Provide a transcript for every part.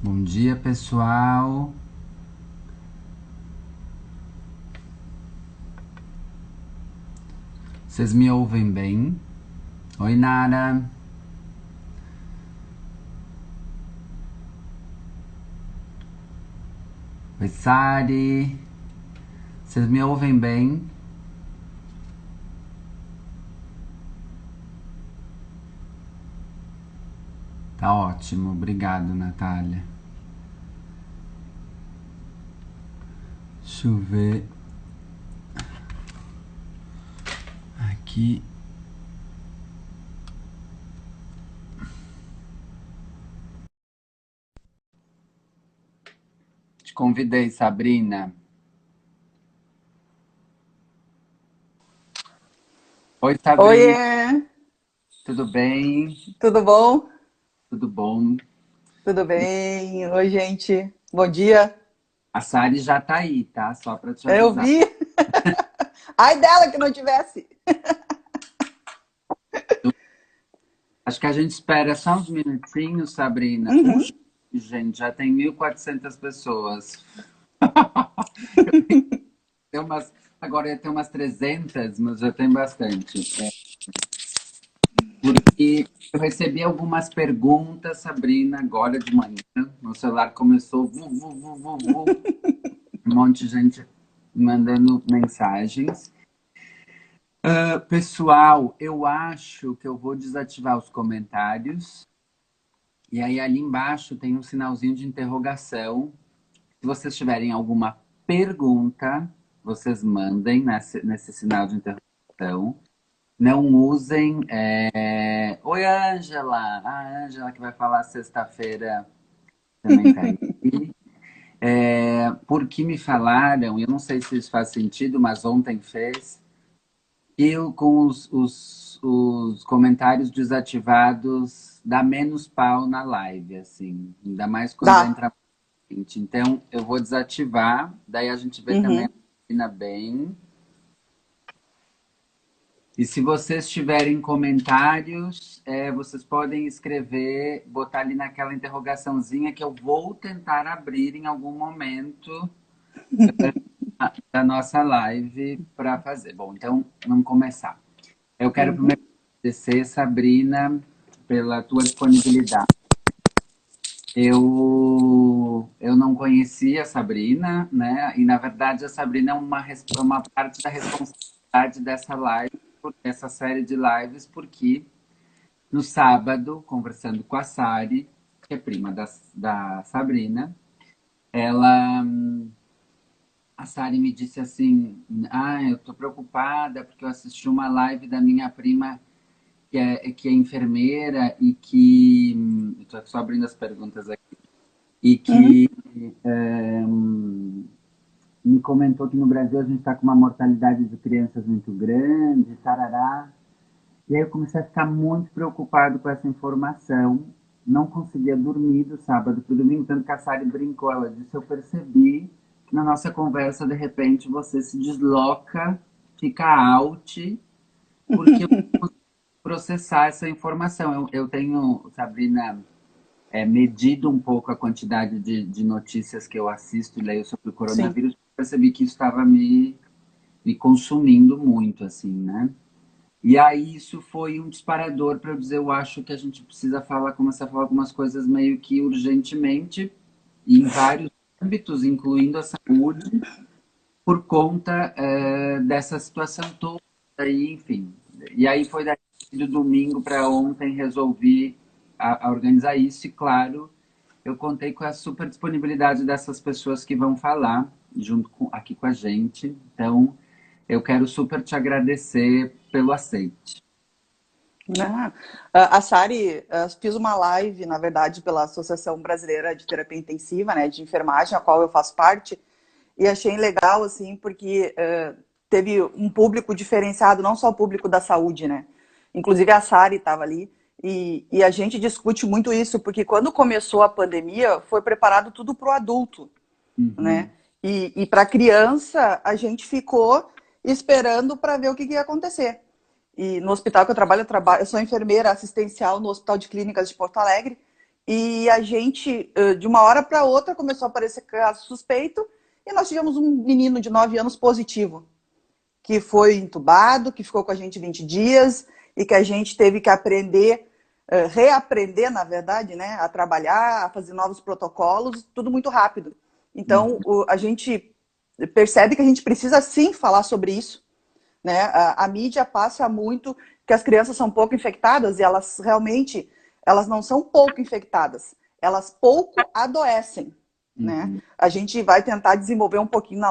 Bom dia, pessoal. Vocês me ouvem bem? Oi, Nara. Oi, Sari. Vocês me ouvem bem? Tá ótimo, obrigado, Natália. Deixa eu ver aqui. Te convidei, Sabrina. Oi, Sabrina. Oiê, Tudo bem? tudo bom? Tudo bom? Tudo bem? Oi, gente. Bom dia. A Sari já tá aí, tá? Só pra te Eu avisar. vi. Ai dela que não tivesse. Acho que a gente espera só uns minutinhos, Sabrina. Uhum. Gente, já tem 1.400 pessoas. Tem umas, agora ia ter umas 300, mas já tem bastante. Porque eu recebi algumas perguntas, Sabrina, agora de manhã. Meu celular começou um monte de gente mandando mensagens. Pessoal, eu acho que eu vou desativar os comentários. E aí ali embaixo tem um sinalzinho de interrogação. Se vocês tiverem alguma pergunta, vocês mandem nesse sinal de interrogação. Não usem. Oi, Ângela! A Ângela que vai falar sexta-feira também tá aí. Porque me falaram, eu não sei se isso faz sentido, mas ontem fez, eu com os comentários desativados dá menos pau na live, assim. Ainda mais quando Dá. entra gente. Então eu vou desativar, daí a gente vê também a Uhum. Cristina bem. E se vocês tiverem comentários, vocês podem escrever, botar ali naquela interrogaçãozinha que eu vou tentar abrir em algum momento da nossa live para fazer. Bom, então vamos começar. Eu quero primeiro Uhum. agradecer, Sabrina, pela tua disponibilidade. Eu não conhecia a Sabrina, né? E na verdade a Sabrina é uma parte da responsabilidade dessa live, dessa série de lives, porque no sábado, conversando com a Sari, que é prima da Sabrina, ela, a Sari me disse assim: eu tô preocupada porque eu assisti uma live da minha prima que é enfermeira e que. Eu tô só abrindo as perguntas aqui. E Uhum. que me comentou que no Brasil a gente está com uma mortalidade de crianças muito grande, tarará. E aí eu comecei a ficar muito preocupado com essa informação. Não conseguia dormir do sábado para o domingo, tanto que a Sari brincou. Ela disse: eu percebi que na nossa conversa, de repente, você se desloca, fica out, porque eu não consigo processar essa informação. Eu tenho, Sabrina, medido um pouco a quantidade de notícias que eu assisto e leio sobre o Sim. coronavírus. Percebi que isso estava me consumindo muito, assim, né? E aí isso foi um disparador para eu dizer, eu acho que a gente precisa começar a falar algumas coisas meio que urgentemente, e em vários âmbitos, incluindo a saúde, por conta dessa situação toda, aí, enfim. E aí foi daí do domingo para ontem resolvi a organizar isso, e claro, eu contei com a super disponibilidade dessas pessoas que vão falar aqui com a gente. Então, eu quero super te agradecer pelo aceite. Ah, a Sari, fiz uma live, na verdade, pela Associação Brasileira de Terapia Intensiva, né, de enfermagem, a qual eu faço parte, e achei legal, assim, porque teve um público diferenciado, não só o público da saúde, né? Inclusive a Sari estava ali, e a gente discute muito isso, porque quando começou a pandemia, foi preparado tudo para o adulto, né? Uhum. E para a criança, a gente ficou esperando para ver o que ia acontecer. E no hospital que eu trabalho, eu sou enfermeira assistencial no Hospital de Clínicas de Porto Alegre, E a gente, de uma hora para outra, começou a aparecer caso suspeito, e nós tivemos um menino de 9 anos positivo, que foi entubado, que ficou com a gente 20 dias, e que a gente teve que aprender, reaprender, na verdade, né, a trabalhar, a fazer novos protocolos, tudo muito rápido. Então, a gente percebe que a gente precisa sim falar sobre isso, né? A mídia passa muito que as crianças são pouco infectadas, e elas realmente, elas não são pouco infectadas, elas pouco adoecem, né? A gente vai tentar desenvolver um pouquinho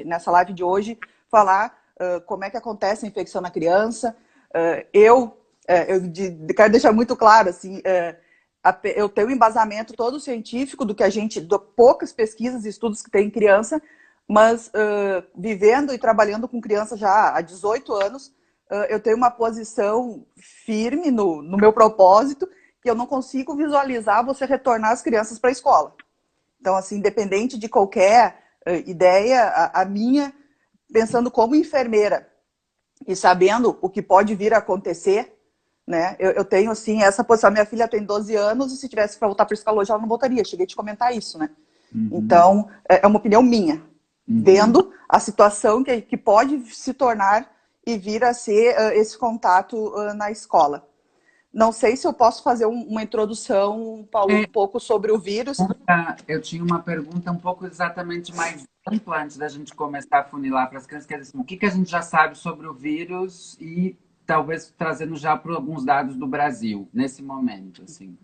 nessa live de hoje, falar como é que acontece a infecção na criança. Eu quero deixar muito claro, assim, eu tenho um embasamento todo científico do que poucas pesquisas e estudos que tem em criança, mas vivendo e trabalhando com criança já há 18 anos, eu tenho uma posição firme no meu propósito, que eu não consigo visualizar você retornar as crianças para a escola. Então, assim, independente de qualquer ideia, a minha, pensando como enfermeira e sabendo o que pode vir a acontecer, né? Eu tenho, assim, essa posição. Minha filha tem 12 anos e se tivesse que voltar para a escola hoje, ela não voltaria. Cheguei a te comentar isso, né? Então, é uma opinião minha, vendo a situação que pode se tornar e vir a ser esse contato na escola. Não sei se eu posso fazer uma introdução, Paulo, um pouco sobre o vírus. Eu tinha uma pergunta um pouco exatamente mais ampla antes da gente começar a funilar para as crianças, que é assim, o que a gente já sabe sobre o vírus e talvez trazendo já para alguns dados do Brasil, nesse momento, assim.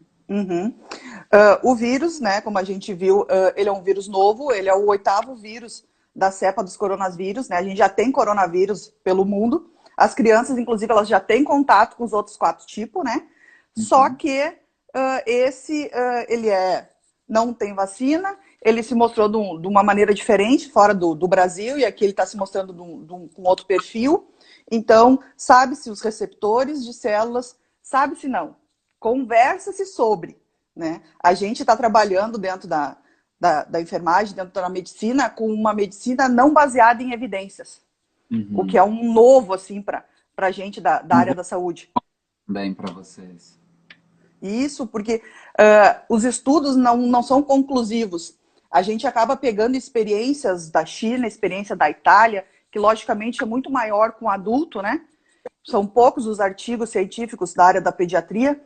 O vírus, né, como a gente viu, ele é um vírus novo, ele é o 8º vírus da cepa dos coronavírus, né? A gente já tem coronavírus pelo mundo. As crianças, inclusive, elas já têm contato com os outros 4 tipos, né? Só que ele não tem vacina, ele se mostrou de uma maneira diferente fora do Brasil, e aqui ele está se mostrando com outro perfil. Então, sabe-se os receptores de células, sabe-se não. Conversa-se sobre, né? A gente está trabalhando dentro da enfermagem, dentro da medicina, com uma medicina não baseada em evidências, o que é um novo, assim, para a gente da área da saúde. Bem para vocês. Isso, porque os estudos não são conclusivos. A gente acaba pegando experiências da China, experiência da Itália, que logicamente é muito maior com adulto, né? São poucos os artigos científicos da área da pediatria,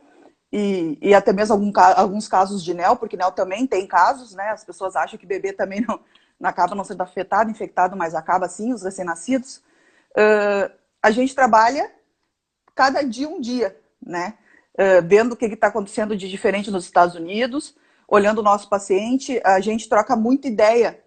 e até mesmo alguns casos de NEL, porque NEL também tem casos, né? As pessoas acham que bebê também não acaba não sendo afetado, infectado, mas acaba sim, os recém-nascidos. A gente trabalha cada dia um dia, né? Vendo o que está acontecendo de diferente nos Estados Unidos, olhando o nosso paciente, a gente troca muita ideia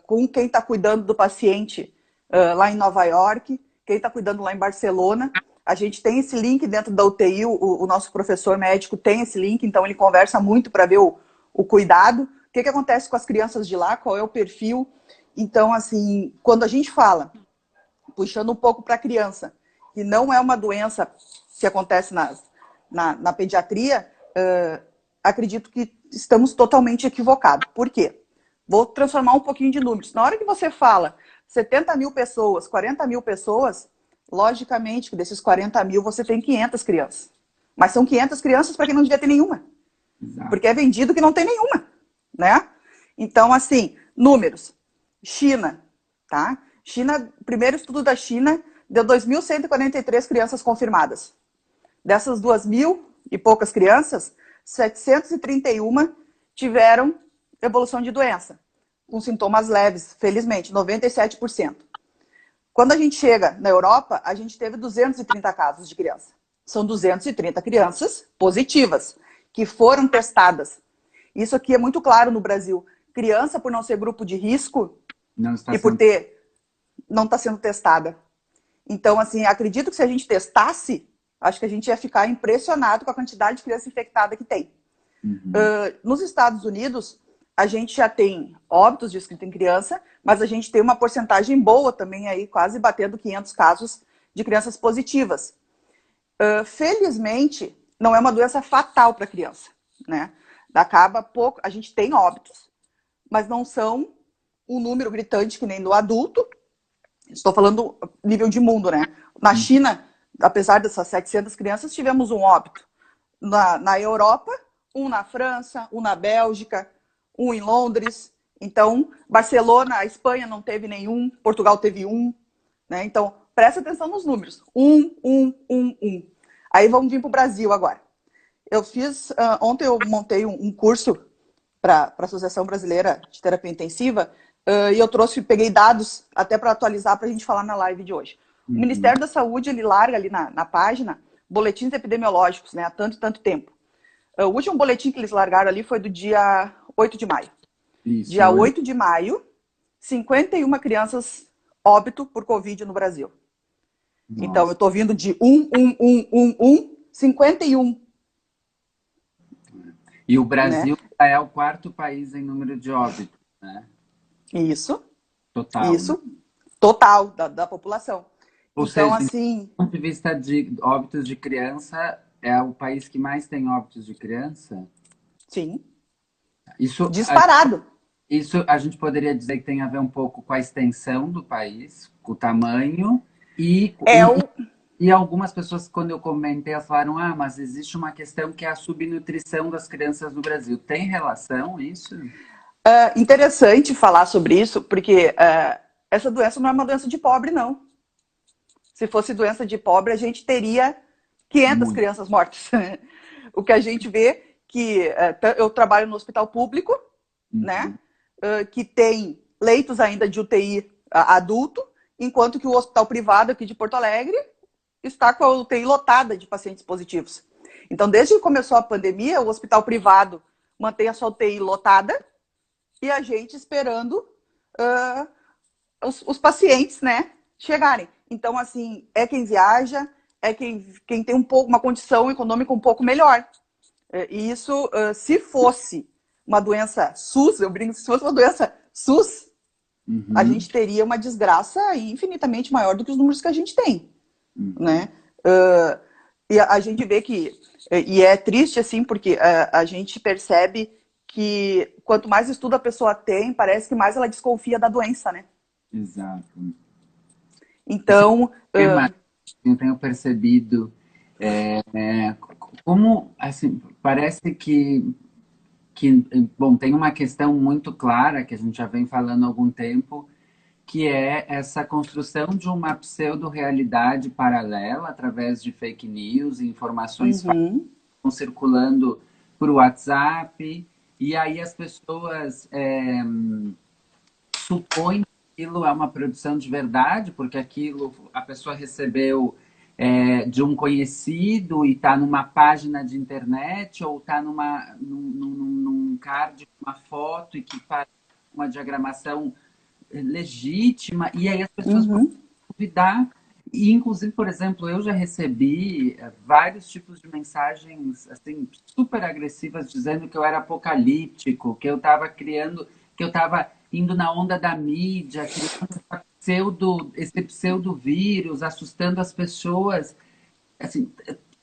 com quem está cuidando do paciente lá em Nova York, quem está cuidando lá em Barcelona. A gente tem esse link dentro da UTI, o nosso professor médico tem esse link, então ele conversa muito para ver o cuidado. O que acontece com as crianças de lá, qual é o perfil. Então, assim, quando a gente fala, puxando um pouco para a criança, que não é uma doença que acontece na pediatria, acredito que estamos totalmente equivocados. Por quê? Vou transformar um pouquinho de números. Na hora que você fala 70 mil pessoas, 40 mil pessoas, logicamente que desses 40 mil você tem 500 crianças. Mas são 500 crianças para quem não devia ter nenhuma. Exato. Porque é vendido que não tem nenhuma, né? Então, assim, números. China, tá? China, primeiro estudo da China, deu 2.143 crianças confirmadas. Dessas 2.000 e poucas crianças, 731 tiveram evolução de doença, com sintomas leves, felizmente, 97%. Quando a gente chega na Europa, a gente teve 230 casos de criança. São 230 crianças positivas, que foram testadas. Isso aqui é muito claro no Brasil. Criança, por não ser grupo de risco, não está sendo testada. Então, assim, acredito que se a gente testasse, acho que a gente ia ficar impressionado com a quantidade de criança infectada que tem. Nos Estados Unidos, a gente já tem óbitos descritos em criança, mas a gente tem uma porcentagem boa também aí, quase batendo 500 casos de crianças positivas. Felizmente, não é uma doença fatal para a criança, né? Acaba pouco, a gente tem óbitos, mas não são um número gritante que nem do adulto. Estou falando nível de mundo, né? Na China, apesar dessas 700 crianças, tivemos um óbito. Na Europa, um na França, um na Bélgica, um em Londres. Então, Barcelona, a Espanha não teve nenhum, Portugal teve um, né? Então, presta atenção nos números. Um. Aí vamos vir para o Brasil agora. Eu fiz, ontem eu montei um curso para a Associação Brasileira de Terapia Intensiva e eu peguei dados até para atualizar para a gente falar na live de hoje. O Ministério da Saúde, ele larga ali na página boletins epidemiológicos, né, há tanto e tanto tempo. O último boletim que eles largaram ali foi do dia 8 de maio. Isso, dia 8 de maio, 51 crianças óbito por Covid no Brasil. Nossa. Então, eu estou vindo de 51. E o Brasil, né, é o quarto país em número de óbitos, né? Isso. Total. Isso. Né? Total da população. Ou então, seja, assim... do ponto de vista de óbitos de criança, é o país que mais tem óbitos de criança? Sim. Isso, disparado. Isso a gente poderia dizer que tem a ver um pouco com a extensão do país, com o tamanho e algumas pessoas, quando eu comentei, elas falaram, mas existe uma questão que é a subnutrição das crianças no Brasil. Tem relação isso? Interessante falar sobre isso, porque essa doença não é uma doença de pobre, não. Se fosse doença de pobre, a gente teria 500 crianças mortas. O que a gente vê que eu trabalho no hospital público, né? Que tem leitos ainda de UTI adulto, enquanto que o hospital privado aqui de Porto Alegre está com a UTI lotada de pacientes positivos. Então, desde que começou a pandemia, o hospital privado mantém a sua UTI lotada e a gente esperando os pacientes, né, chegarem. Então, assim, é quem viaja, é quem tem uma condição econômica um pouco melhor. E isso, se fosse uma doença SUS, eu brinco, se fosse uma doença SUS, a gente teria uma desgraça infinitamente maior do que os números que a gente tem, né? E a gente vê que, e é triste assim, porque a gente percebe que quanto mais estudo a pessoa tem, parece que mais ela desconfia da doença, né? Exato. Então... eu tenho percebido como, assim, parece que, bom, tem uma questão muito clara que a gente já vem falando há algum tempo, que é essa construção de uma pseudo-realidade paralela através de fake news e informações que estão circulando por WhatsApp, e aí as pessoas supõem que aquilo é uma produção de verdade, porque aquilo a pessoa recebeu de um conhecido e está numa página de internet ou está num card com uma foto e que faz uma diagramação legítima, e aí as pessoas vão duvidar. E, inclusive, por exemplo, eu já recebi vários tipos de mensagens assim, super agressivas dizendo que eu era apocalíptico, que eu estava criando, que eu estava indo na onda da mídia, criando esse pseudovírus, assustando as pessoas. Assim,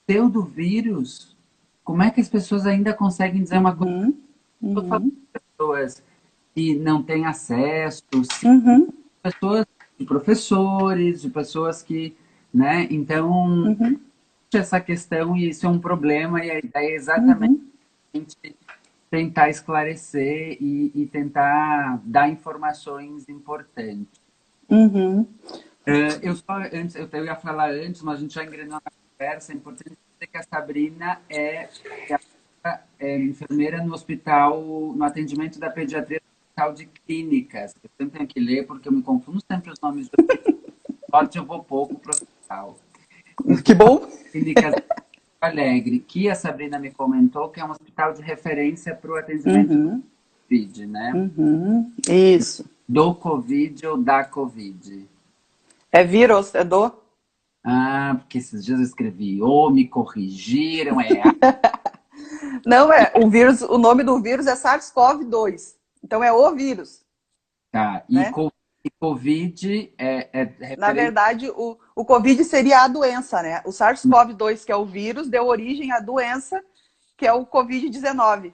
pseudovírus? Como é que as pessoas ainda conseguem dizer uma coisa? Estou falando de pessoas que não têm acesso, pessoas, de professores, de pessoas que, né? Então, essa questão, e isso é um problema, e a ideia é exatamente tentar esclarecer e tentar dar informações importantes. Eu ia falar antes, mas a gente já engrenou na conversa, é importante dizer que a Sabrina é enfermeira no hospital, no atendimento da pediatria do hospital de clínicas. Eu sempre tenho que ler, porque eu me confundo sempre os nomes do hospital. Eu vou pouco para o hospital. Que bom! Clínicas de Alegre, que a Sabrina me comentou que é um hospital de referência para o atendimento do Covid, né? Isso. Do Covid ou da Covid? É vírus, é do? Porque esses dias eu escrevi, me corrigiram, Não, o vírus, o nome do vírus é SARS-CoV-2. Então é o vírus. Tá, né? E Covid Na verdade, o Covid seria a doença, né? O SARS-CoV-2, que é o vírus, deu origem à doença, que é o Covid-19.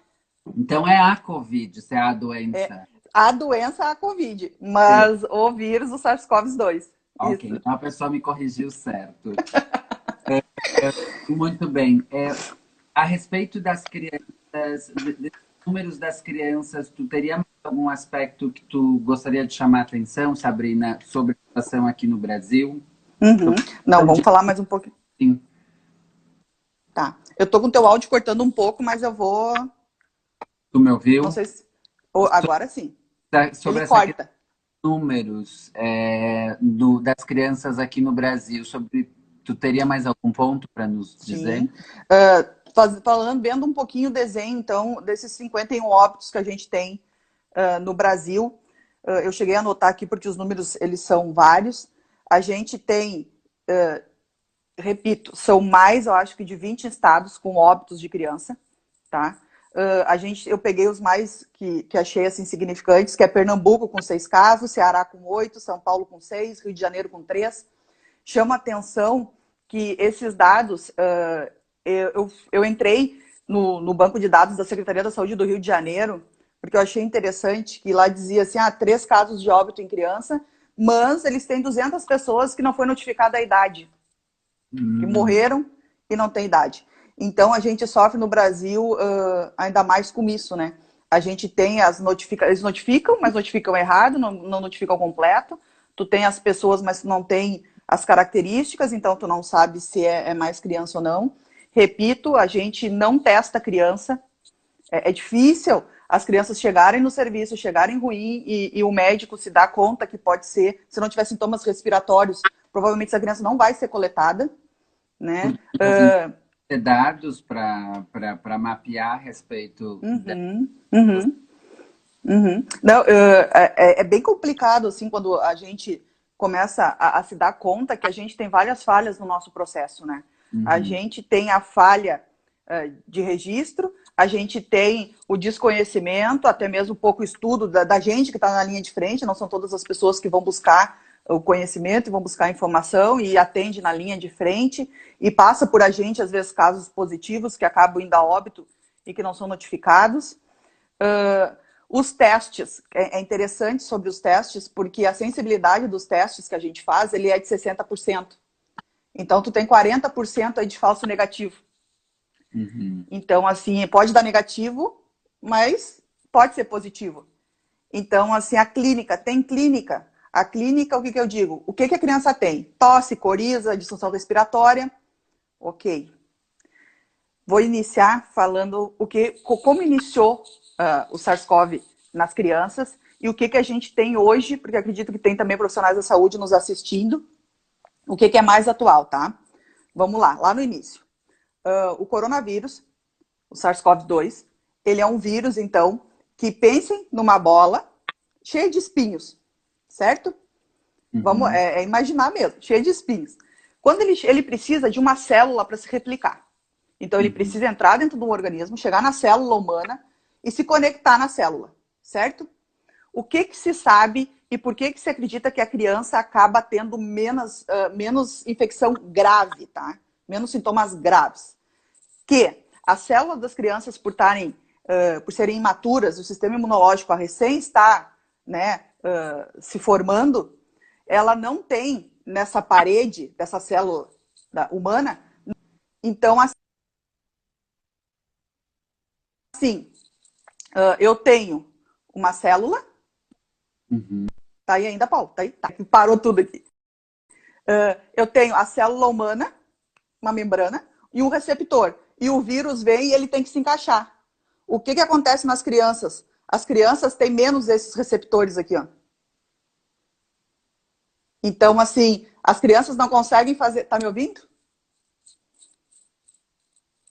Então é a Covid, se é a doença. A doença é a Covid, mas o vírus, o SARS-CoV-2. Ok, então a pessoa me corrigiu certo. Muito bem. A respeito das crianças desses números das crianças, tu teria mais algum aspecto que tu gostaria de chamar a atenção, Sabrina, sobre a situação aqui no Brasil? Uhum. Não, Então, vamos falar mais um pouquinho. sim, Tá. Eu tô com o teu áudio cortando um pouco, mas eu vou. tu me Não ouviu? sei se. Agora sim. Ele Sobre essa questão corta. de números das crianças aqui no Brasil, tu teria mais algum ponto para nos dizer? Sim. Falando, vendo um pouquinho o desenho, então, desses 51 óbitos que a gente tem no Brasil, eu cheguei a anotar aqui porque os números, eles são vários. A gente tem, repito, são mais, eu acho que de 20 estados com óbitos de criança, tá? Eu peguei os mais que achei assim, significantes, que é Pernambuco com 6 casos, Ceará com 8, São Paulo com 6, Rio de Janeiro com 3. Chama atenção que esses dados, eu entrei no banco de dados da Secretaria da Saúde do Rio de Janeiro, porque eu achei interessante que lá dizia assim, 3 casos de óbito em criança, mas eles têm 200 pessoas que não foi notificada a idade, que Hum, morreram e não têm idade. Então, a gente sofre no Brasil ainda mais com isso, né? A gente tem eles notificam, mas notificam errado, não notificam completo. Tu tem as pessoas, mas tu não tem as características, então tu não sabe se é mais criança ou não. Repito, a gente não testa a criança. É difícil as crianças chegarem no serviço, chegarem ruim e o médico se dá conta que pode ser, se não tiver sintomas respiratórios, provavelmente essa criança não vai ser coletada, né? porque não ter dados para mapear a respeito da. Uhum, uhum, uhum. Não, é bem complicado, assim, quando a gente começa a se dar conta que a gente tem várias falhas no nosso processo, né? A Uhum. gente tem a falha de registro, a gente tem o desconhecimento, até mesmo pouco estudo da gente que está na linha de frente, não são todas as pessoas que vão buscar o conhecimento e vão buscar a informação e atende na linha de frente e passa por a gente, às vezes, casos positivos que acabam indo a óbito e que não são notificados. Os testes, é interessante sobre os testes, porque a sensibilidade dos testes que a gente faz, ele é de 60%. Então, tu tem 40% aí de falso negativo. Uhum. Então, assim, pode dar negativo, mas pode ser positivo. Então, assim, a clínica, tem clínica. A clínica, o que, que eu digo? O que, que a criança tem? Tosse, coriza, disfunção respiratória. Ok. Vou iniciar falando como iniciou o SARS-CoV nas crianças e o que, que a gente tem hoje, porque acredito que tem também profissionais da saúde nos assistindo, o que, que é mais atual, tá? Vamos lá no início. O coronavírus, o SARS-CoV-2, ele é um vírus, então, que pensem numa bola cheia de espinhos, certo? Vamos Uhum. imaginar mesmo, cheia de espinhos. Quando ele precisa de uma célula para se replicar. Então, ele Uhum. precisa entrar dentro de um organismo, chegar na célula humana e se conectar na célula, certo? O que, que se sabe e por que, que se acredita que a criança acaba tendo menos infecção grave, tá? Menos sintomas graves? Que as células das crianças, por serem imaturas, o sistema imunológico a recém está, né, se formando, ela não tem nessa parede dessa célula humana. Então, assim, eu tenho uma célula, Uhum. tá aí ainda, Paulo? Tá aí? Tá, parou tudo aqui. Eu tenho a célula humana, uma membrana, e um receptor. E o vírus vem e ele tem que se encaixar. O que, que acontece nas crianças? As crianças têm menos desses receptores aqui, ó. Então, assim, as crianças não conseguem fazer. Tá me ouvindo?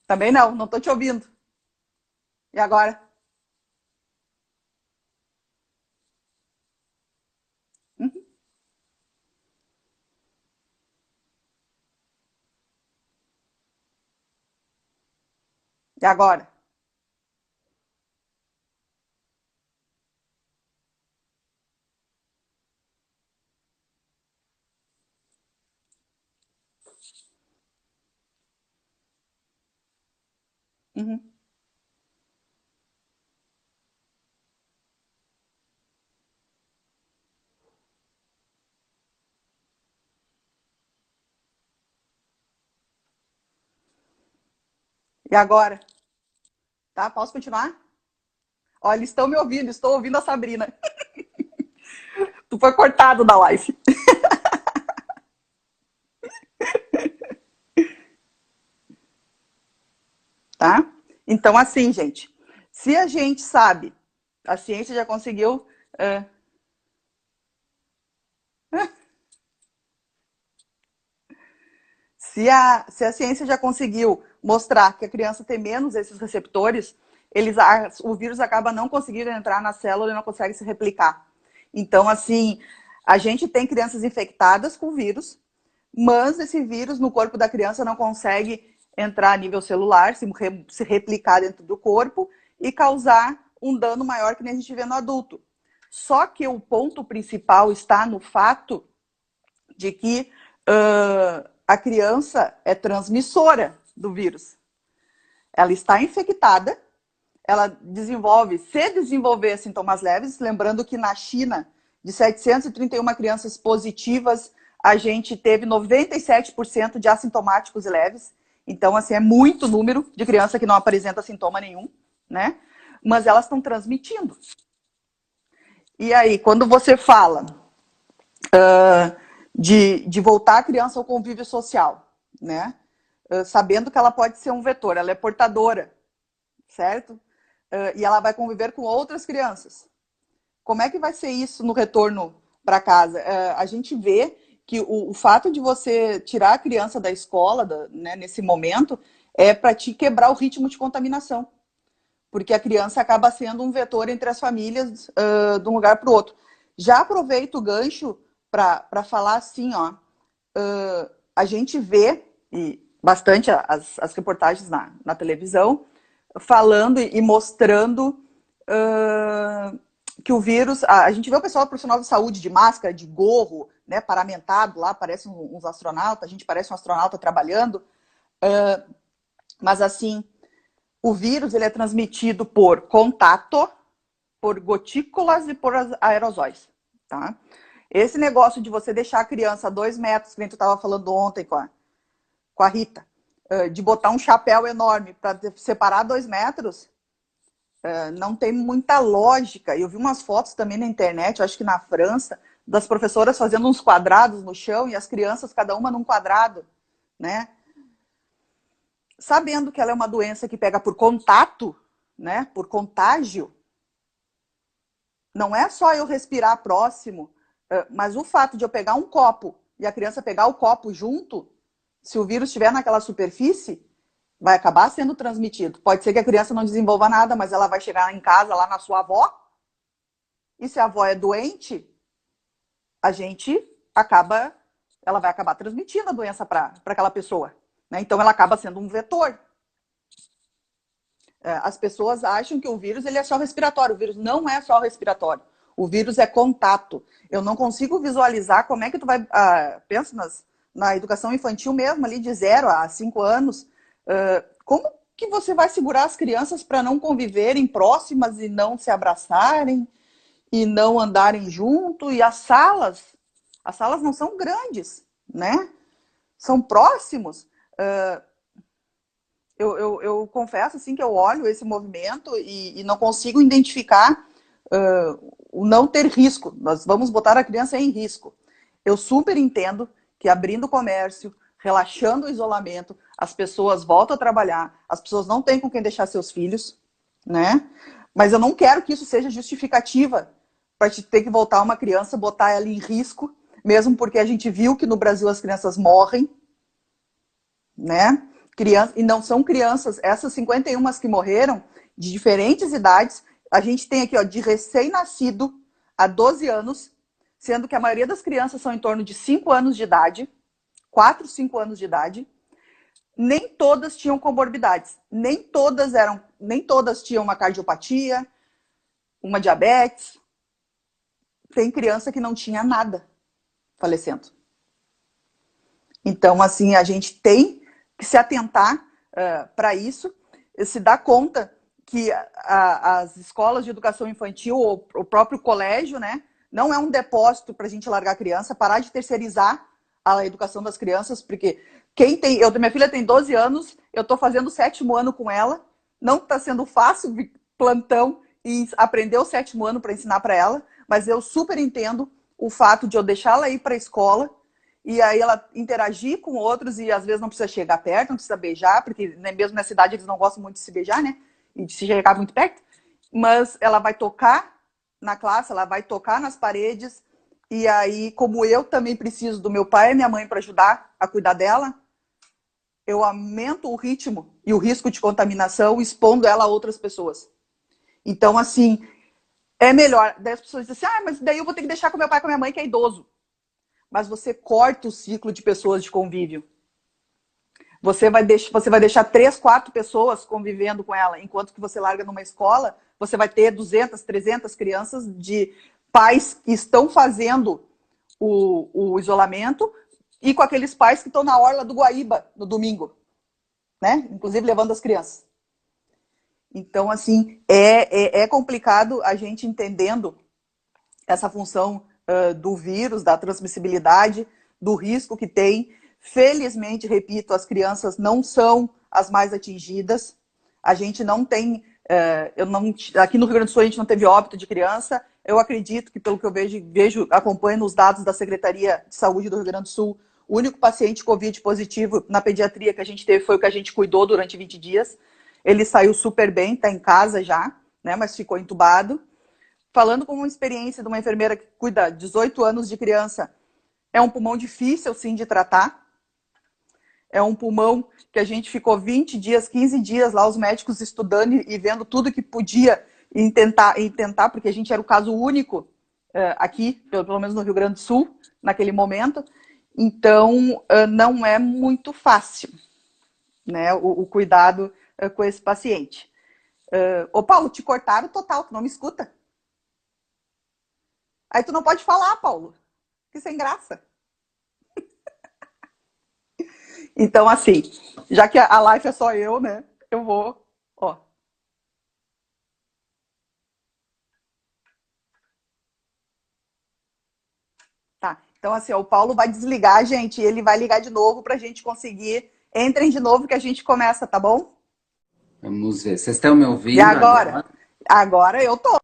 Também não tô te ouvindo. E agora? Uhum. E agora? Uhum. E agora? Tá? Posso continuar? Olha, eles estão me ouvindo, estou ouvindo a Sabrina. Tu foi cortado da live. Tá? Então, assim, gente, se a gente sabe, a ciência já conseguiu. Se a ciência já conseguiu mostrar que a criança tem menos esses receptores, o vírus acaba não conseguindo entrar na célula e não consegue se replicar. Então, assim, a gente tem crianças infectadas com vírus, mas esse vírus no corpo da criança não consegue entrar a nível celular, se replicar dentro do corpo e causar um dano maior que nem a gente vê no adulto. Só que o ponto principal está no fato de que a criança é transmissora do vírus. Ela está infectada, ela se desenvolver sintomas leves, lembrando que na China, de 731 crianças positivas, a gente teve 97% de assintomáticos e leves. Então, assim, é muito número de criança que não apresenta sintoma nenhum, né? Mas elas estão transmitindo. E aí, quando você fala de voltar a criança ao convívio social, né? Sabendo que ela pode ser um vetor, ela é portadora, certo? E ela vai conviver com outras crianças. Como é que vai ser isso no retorno para casa? A gente vê que o fato de você tirar a criança da escola, né, nesse momento, é para te quebrar o ritmo de contaminação. Porque a criança acaba sendo um vetor entre as famílias de um lugar para o outro. Já aproveito o gancho para falar assim, ó, a gente vê bastante as reportagens na televisão falando e mostrando que o vírus, a gente vê o pessoal profissional de saúde de máscara, de gorro, né, paramentado lá, parece uns astronautas, a gente parece um astronauta trabalhando, mas assim, o vírus ele é transmitido por contato, por gotículas e por aerosóis, tá? Esse negócio de você deixar a criança a 2 metros, que nem tu estava falando ontem com a Rita, de botar um chapéu enorme para separar 2 metros, não tem muita lógica. Eu vi umas fotos também na internet, eu acho que na França, das professoras fazendo uns quadrados no chão e as crianças, cada uma num quadrado, né? Sabendo que ela é uma doença que pega por contato, né? Por contágio, não é só eu respirar próximo, mas o fato de eu pegar um copo e a criança pegar o copo junto, se o vírus estiver naquela superfície, vai acabar sendo transmitido. Pode ser que a criança não desenvolva nada, mas ela vai chegar em casa, lá na sua avó, e se a avó é doente, ela vai acabar transmitindo a doença para aquela pessoa. Né? Então, ela acaba sendo um vetor. As pessoas acham que o vírus ele é só respiratório. O vírus não é só respiratório. O vírus é contato. Eu não consigo visualizar como é que tu vai... pensa na educação infantil mesmo, ali de 0 a 5 anos. Como que você vai segurar as crianças para não conviverem próximas e não se abraçarem e não andarem junto? E as salas não são grandes, né? São próximos. Eu confesso assim que eu olho esse movimento e não consigo identificar o não ter risco. Nós vamos botar a criança em risco. Eu super entendo que abrindo o comércio, relaxando o isolamento, as pessoas voltam a trabalhar, as pessoas não têm com quem deixar seus filhos, né? Mas eu não quero que isso seja justificativa para te ter que voltar uma criança, botar ela em risco, mesmo porque a gente viu que no Brasil as crianças morrem, né? E não são crianças, essas 51 que morreram, de diferentes idades, a gente tem aqui, ó, de recém-nascido a 12 anos, sendo que a maioria das crianças são em torno de 5 anos de idade, 4, 5 anos de idade. Nem todas tinham comorbidades, nem todas tinham uma cardiopatia, uma diabetes. Tem criança que não tinha nada falecendo. Então, assim, a gente tem que se atentar para isso, se dar conta que as escolas de educação infantil, ou o próprio colégio, né, não é um depósito para a gente largar a criança, parar de terceirizar a educação das crianças, porque minha filha tem 12 anos, eu estou fazendo o 7º ano com ela, Não está sendo fácil plantão e aprender o 7º ano para ensinar para ela, mas eu super entendo o fato de eu deixá-la ir para a escola e aí ela interagir com outros e às vezes não precisa chegar perto, não precisa beijar, porque né, mesmo na cidade eles não gostam muito de se beijar, né? E de se chegar muito perto. Mas ela vai tocar na classe, ela vai tocar nas paredes e aí, como eu também preciso do meu pai e minha mãe para ajudar a cuidar dela, eu aumento o ritmo e o risco de contaminação expondo ela a outras pessoas. Então, assim, é melhor. Daí as pessoas dizem assim, mas daí eu vou ter que deixar com meu pai e com a minha mãe, que é idoso. Mas você corta o ciclo de pessoas de convívio. Você vai deixar 3, 4 pessoas convivendo com ela, enquanto que você larga numa escola, você vai ter 200, 300 crianças de pais que estão fazendo o isolamento e com aqueles pais que estão na orla do Guaíba no domingo, né? Inclusive levando as crianças. Então, assim, é complicado a gente entendendo essa função do vírus, da transmissibilidade, do risco que tem. Felizmente, repito, as crianças não são as mais atingidas. A gente não tem... aqui no Rio Grande do Sul a gente não teve óbito de criança. Eu acredito que, pelo que eu acompanho nos dados da Secretaria de Saúde do Rio Grande do Sul, o único paciente Covid positivo na pediatria que a gente teve foi o que a gente cuidou durante 20 dias. Ele saiu super bem, está em casa já, né, mas ficou entubado. Falando com uma experiência de uma enfermeira que cuida 18 anos de criança, é um pulmão difícil, sim, de tratar. É um pulmão que a gente ficou 20 dias, 15 dias lá, os médicos estudando e vendo tudo que podia e tentar, porque a gente era o caso único aqui, pelo menos no Rio Grande do Sul, naquele momento. Então, não é muito fácil, né, o cuidado com esse paciente. Ô, Paulo, te cortaram total, tu não me escuta. Aí tu não pode falar, Paulo, que sem graça. Então, assim, já que a live é só eu, né, eu vou, ó. Tá, então assim, ó, o Paulo vai desligar, gente, e ele vai ligar de novo pra gente conseguir. Entrem de novo que a gente começa, tá bom? Vamos ver. Vocês estão me E ouvindo agora? agora? Agora eu tô.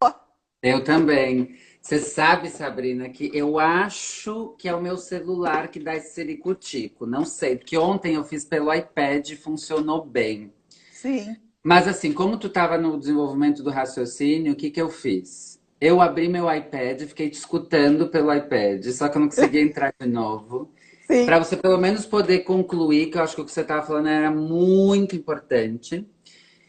Eu também. Você sabe, Sabrina, que eu acho que é o meu celular que dá esse ciricutico. Não sei, porque ontem eu fiz pelo iPad e funcionou bem. Sim. Mas assim, como tu estava no desenvolvimento do raciocínio, o que que eu fiz? Eu abri meu iPad e fiquei te escutando pelo iPad, só que eu não conseguia entrar de novo. Para Sim. você pelo menos poder concluir, que eu acho que o que você estava falando era muito importante.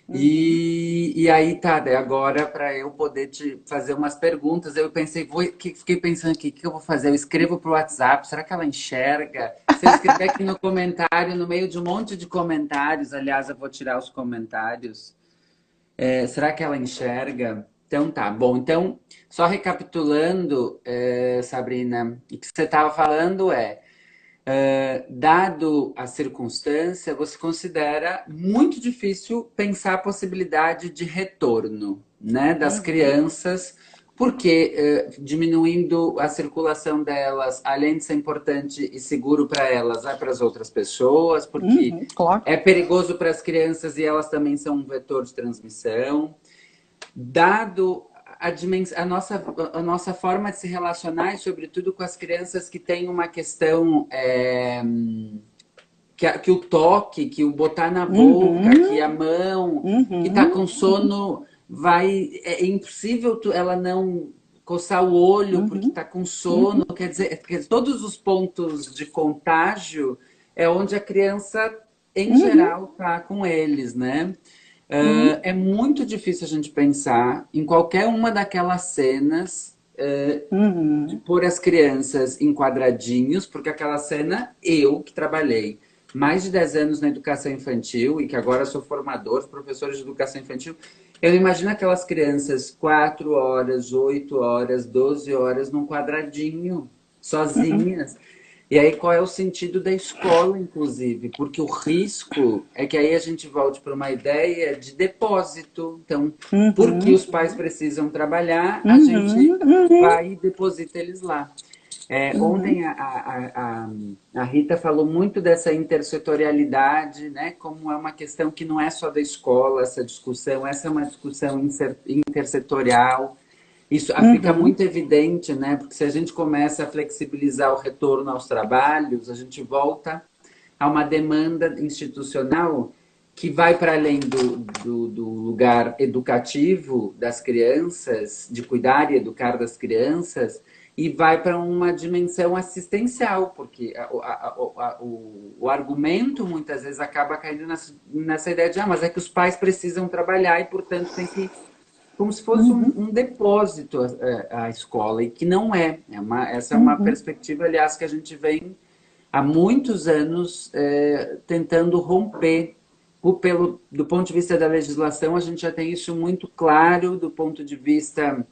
Uhum. E aí, tá, daí agora para eu poder te fazer umas perguntas, eu pensei, fiquei pensando aqui, o que eu vou fazer? Eu escrevo pro WhatsApp, será que ela enxerga? Se eu escrever aqui no comentário, no meio de um monte de comentários, aliás, eu vou tirar os comentários, será que ela enxerga? Então tá, bom, então, só recapitulando, Sabrina, o que você estava falando dado a circunstância, você considera muito difícil pensar a possibilidade de retorno, né, das Uhum. crianças, porque diminuindo a circulação delas, além de ser importante e seguro para elas, vai para as outras pessoas, porque Uhum. Claro. é perigoso para as crianças e elas também são um vetor de transmissão. Dado a nossa forma de se relacionar, e sobretudo com as crianças que têm uma questão que o toque, que o botar na boca, que a Uhum. mão, que está Uhum. com sono, é impossível ela não coçar o olho porque Uhum. está com sono. Uhum. Quer dizer, todos os pontos de contágio é onde a criança, em Uhum. geral, está com eles, né? Uhum. É muito difícil a gente pensar em qualquer uma daquelas cenas de Uhum. pôr as crianças em quadradinhos, porque aquela cena, eu que trabalhei mais de 10 anos na educação infantil e que agora sou formador, professor de educação infantil, eu imagino aquelas crianças 4 horas, 8 horas, 12 horas num quadradinho, Uhum. sozinhas. E aí, qual é o sentido da escola, inclusive? Porque o risco é que aí a gente volte para uma ideia de depósito. Então, porque Uhum. os pais precisam trabalhar, a gente Uhum. Uhum. vai e deposita eles lá. Uhum, Ontem a Rita falou muito dessa intersetorialidade, né? Como é uma questão que não é só da escola, essa discussão, essa é uma discussão intersetorial. Isso fica uhum, muito evidente, né? Porque se a gente começa a flexibilizar o retorno aos trabalhos, a gente volta a uma demanda institucional que vai para além do lugar educativo das crianças, de cuidar e educar das crianças, e vai para uma dimensão assistencial, porque o argumento muitas vezes acaba caindo nessa ideia de, mas é que os pais precisam trabalhar e, portanto, tem que como se fosse uhum, um depósito a escola, e que não é. Essa é uma uhum. perspectiva, aliás, que a gente vem há muitos anos tentando romper. Do ponto de vista da legislação, a gente já tem isso muito claro, do ponto de vista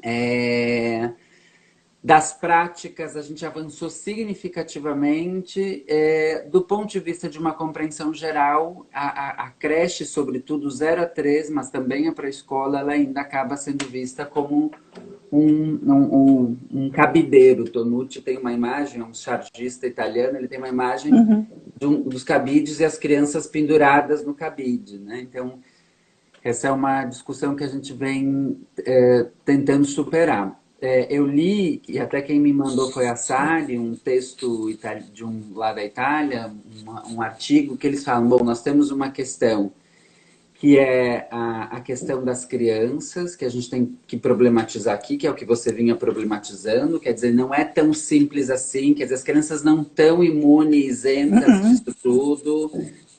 é, das práticas, a gente avançou significativamente. Do ponto de vista de uma compreensão geral, a creche, sobretudo 0 a 3, mas também a pré-escola, ela ainda acaba sendo vista como um cabideiro. Tonucci tem uma imagem, um chargista italiano, ele tem uma imagem Uhum. dos cabides e as crianças penduradas no cabide, né? Então, essa é uma discussão que a gente vem tentando superar. Eu li, e até quem me mandou foi a Sari, um texto de lá da Itália, um artigo que eles falam, bom, nós temos uma questão que é a questão das crianças, que a gente tem que problematizar aqui, que é o que você vinha problematizando, quer dizer, não é tão simples assim, quer dizer, as crianças não estão imunes, isentas Uhum, disso tudo,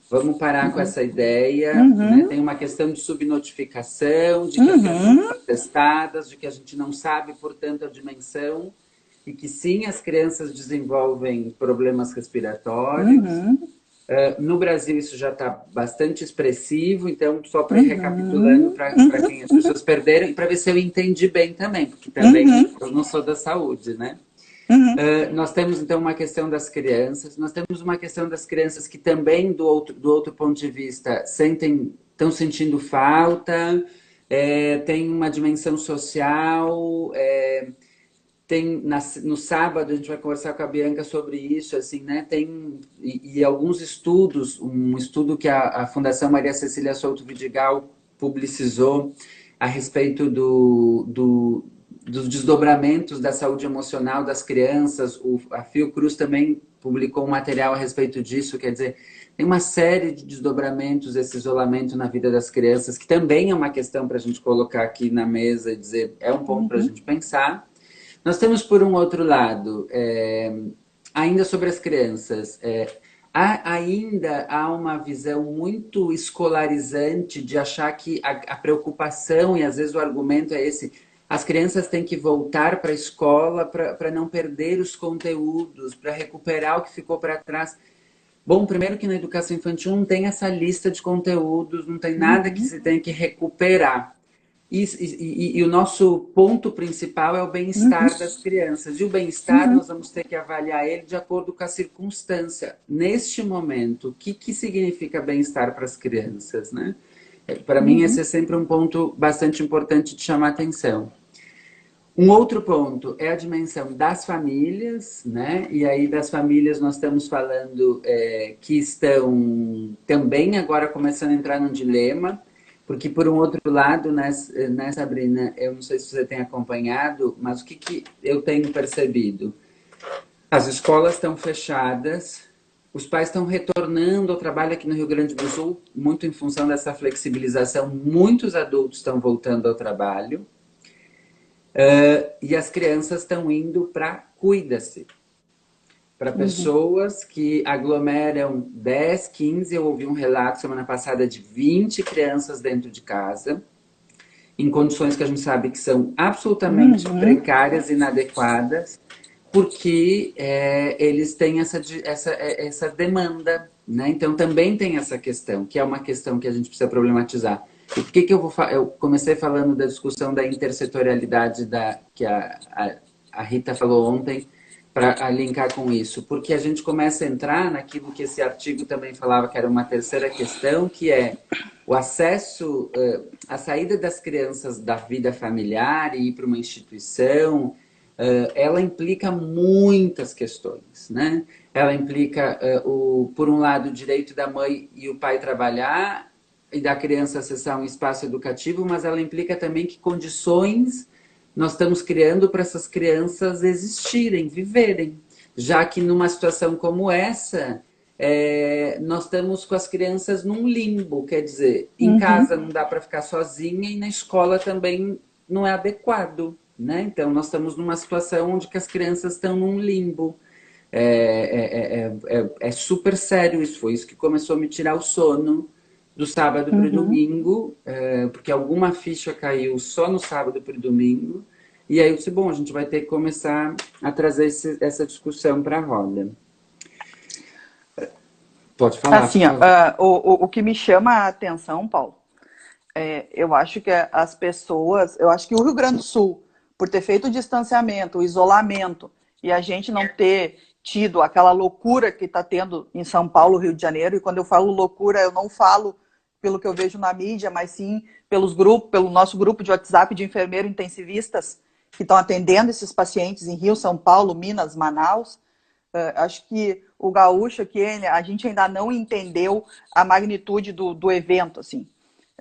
vamos parar com essa ideia, né? uhum, Tem uma questão de subnotificação, de que as crianças uhum, são testadas, de que a gente não sabe, portanto, a dimensão, e que sim, as crianças desenvolvem problemas respiratórios. uhum, No Brasil isso já está bastante expressivo, então só para ir recapitulando uhum, para uhum, quem as pessoas perderam e para ver se eu entendi bem também, porque também uhum, eu não sou da saúde, né? uhum, Nós temos então uma questão das crianças, nós temos uma questão das crianças que também do outro ponto de vista estão sentindo falta, tem uma dimensão social, no sábado a gente vai conversar com a Bianca sobre isso, assim, né? E alguns estudos, um estudo que a Fundação Maria Cecília Souto Vidigal publicizou a respeito dos desdobramentos da saúde emocional das crianças. A Fiocruz também publicou um material a respeito disso, quer dizer, tem uma série de desdobramentos esse isolamento na vida das crianças, que também é uma questão para a gente colocar aqui na mesa e dizer, é um ponto para a uhum, gente pensar. Nós temos, por um outro lado, ainda sobre as crianças, ainda há uma visão muito escolarizante de achar que a preocupação e às vezes o argumento é esse: as crianças têm que voltar para a escola para não perder os conteúdos, para recuperar o que ficou para trás. Bom, primeiro que na educação infantil não tem essa lista de conteúdos, não tem nada que uhum, se tem que recuperar. E o nosso ponto principal é o uhum, bem-estar das crianças. E o bem-estar uhum, nós vamos ter que avaliar ele de acordo com a circunstância. Neste momento, o que significa bem-estar para as crianças, né? Para mim, esse é uhum, sempre um ponto bastante importante de chamar atenção. Um outro ponto é a dimensão das famílias, né? E aí das famílias nós estamos falando que estão também agora começando a entrar num dilema, porque por um outro lado, né, Sabrina, eu não sei se você tem acompanhado, mas o que eu tenho percebido? As escolas estão fechadas, os pais estão retornando ao trabalho aqui no Rio Grande do Sul, muito em função dessa flexibilização, muitos adultos estão voltando ao trabalho. E as crianças estão indo para cuida-se, para uhum, pessoas que aglomeram 10, 15. Eu ouvi um relato semana passada de 20 crianças dentro de casa, em condições que a gente sabe que são absolutamente uhum, precárias, inadequadas, porque eles têm essa demanda, né? Então também tem essa questão, que é uma questão que a gente precisa problematizar. E por que eu comecei falando da discussão da intersetorialidade que a Rita falou ontem, para linkar com isso? Porque a gente começa a entrar naquilo que esse artigo também falava, que era uma terceira questão, que é o acesso, a saída das crianças da vida familiar e ir para uma instituição, ela implica muitas questões, né? Ela implica, por um lado, o direito da mãe e o pai trabalhar e da criança acessar um espaço educativo, mas ela implica também que condições nós estamos criando para essas crianças existirem, viverem. Já que numa situação como essa, nós estamos com as crianças num limbo, quer dizer, em casa não dá para ficar sozinha e na escola também não é adequado, né? Então nós estamos numa situação onde que as crianças estão num limbo. É super sério isso, foi isso que começou a me tirar o sono do sábado para o domingo, porque alguma ficha caiu só no sábado para o domingo, e aí eu disse, bom, a gente vai ter que começar a trazer essa discussão para a roda. Pode falar, Assim, por ó, favor. o que me chama a atenção, Paulo, eu acho que as pessoas, eu acho que o Rio Grande do Sul, por ter feito o distanciamento, o isolamento, e a gente não ter tido aquela loucura que está tendo em São Paulo, Rio de Janeiro, e quando eu falo loucura, eu não falo pelo que eu vejo na mídia, mas sim pelos grupos, pelo nosso grupo de WhatsApp de enfermeiros intensivistas que estão atendendo esses pacientes em Rio, São Paulo, Minas, Manaus. Acho que o gaúcho aqui, a gente ainda não entendeu a magnitude do evento, assim.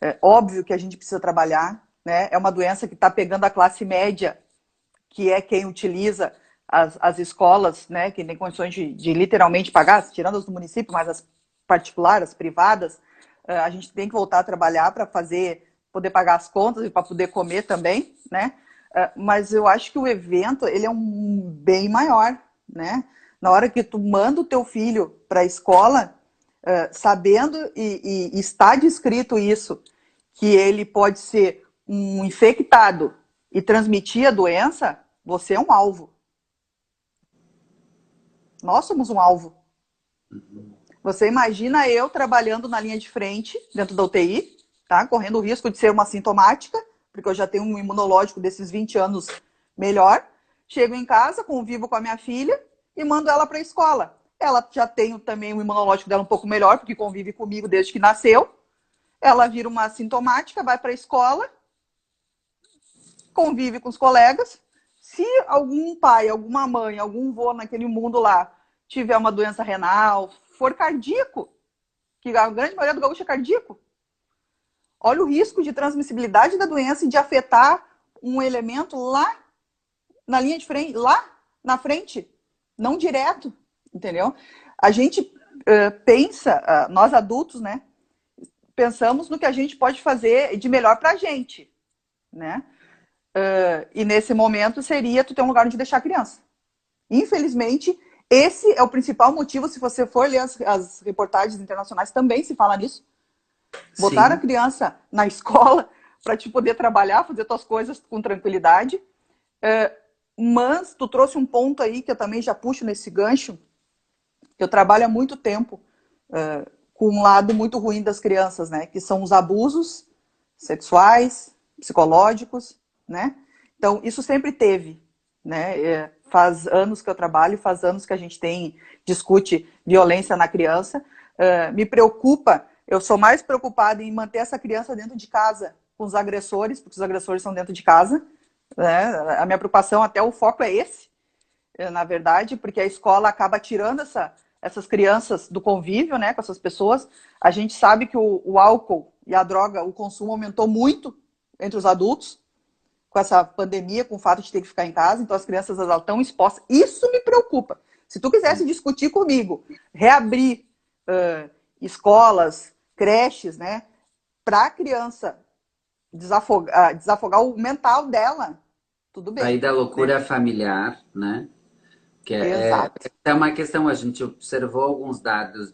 É óbvio que a gente precisa trabalhar, né? É uma doença que está pegando a classe média, que é quem utiliza as escolas, né? Que tem condições de literalmente pagar, tirando as do município, mas as particulares, as privadas, a gente tem que voltar a trabalhar para poder pagar as contas e para poder comer também, né? Mas eu acho que o evento, ele é um bem maior, né? Na hora que tu manda o teu filho para a escola, sabendo e está descrito isso, que ele pode ser um infectado e transmitir a doença, você é um alvo. Nós somos um alvo. Você imagina eu trabalhando na linha de frente, dentro da UTI, tá? Correndo o risco de ser uma sintomática, porque eu já tenho um imunológico desses 20 anos melhor. Chego em casa, convivo com a minha filha e mando ela para a escola. Ela já tem também o imunológico dela um pouco melhor, porque convive comigo desde que nasceu. Ela vira uma sintomática, vai para a escola, convive com os colegas. Se algum pai, alguma mãe, algum vô naquele mundo lá tiver uma doença renal, for cardíaco, que a grande maioria do gaúcho é cardíaco, olha o risco de transmissibilidade da doença e de afetar um elemento lá na linha de frente, lá na frente, não direto, entendeu? A gente pensa, nós adultos, né, pensamos no que a gente pode fazer de melhor para a gente, né? E nesse momento seria tu ter um lugar onde deixar a criança. Infelizmente, esse é o principal motivo, se você for ler as reportagens internacionais, também se fala nisso. Botar a Sim. criança na escola para te poder trabalhar, fazer tuas coisas com tranquilidade. Mas tu trouxe um ponto aí que eu também já puxo nesse gancho. Eu trabalho há muito tempo com um lado muito ruim das crianças, né? Que são os abusos sexuais, psicológicos, né? Então, isso sempre teve, né? Faz anos que eu trabalho, faz anos que a gente discute violência na criança. Me preocupa, eu sou mais preocupada em manter essa criança dentro de casa com os agressores, porque os agressores são dentro de casa, né? A minha preocupação, até o foco é esse, na verdade, porque a escola acaba tirando essas crianças do convívio, né, com essas pessoas. A gente sabe que o álcool e a droga, o consumo aumentou muito entre os adultos, com essa pandemia, com o fato de ter que ficar em casa, então as crianças elas estão expostas. Isso me preocupa. Se tu quisesse discutir comigo, reabrir escolas, creches, né, para a criança desafogar o mental dela, tudo Aí bem, da né? loucura familiar, né? Que Exato. é uma questão, a gente observou alguns dados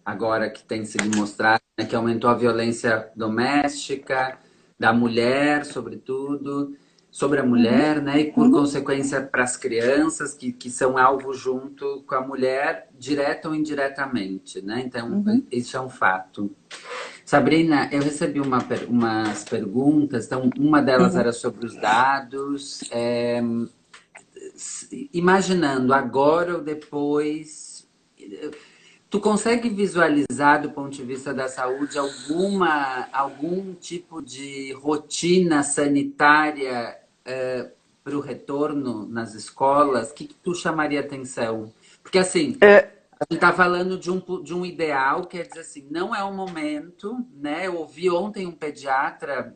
agora que tem sido mostrado, né, que aumentou a violência doméstica, da mulher, sobretudo, sobre a Uhum, mulher, né? E por consequência para as crianças que são alvo junto com a mulher, direta ou indiretamente, né? Então, uhum, isso é um fato. Sabrina, eu recebi umas perguntas, então uma delas uhum. era sobre os dados. Imaginando agora ou depois, tu consegue visualizar do ponto de vista da saúde algum tipo de rotina sanitária para o retorno nas escolas, o que tu chamaria atenção? Porque assim, a gente está falando de um ideal, quer dizer assim, não é o momento, né? Eu ouvi ontem um pediatra,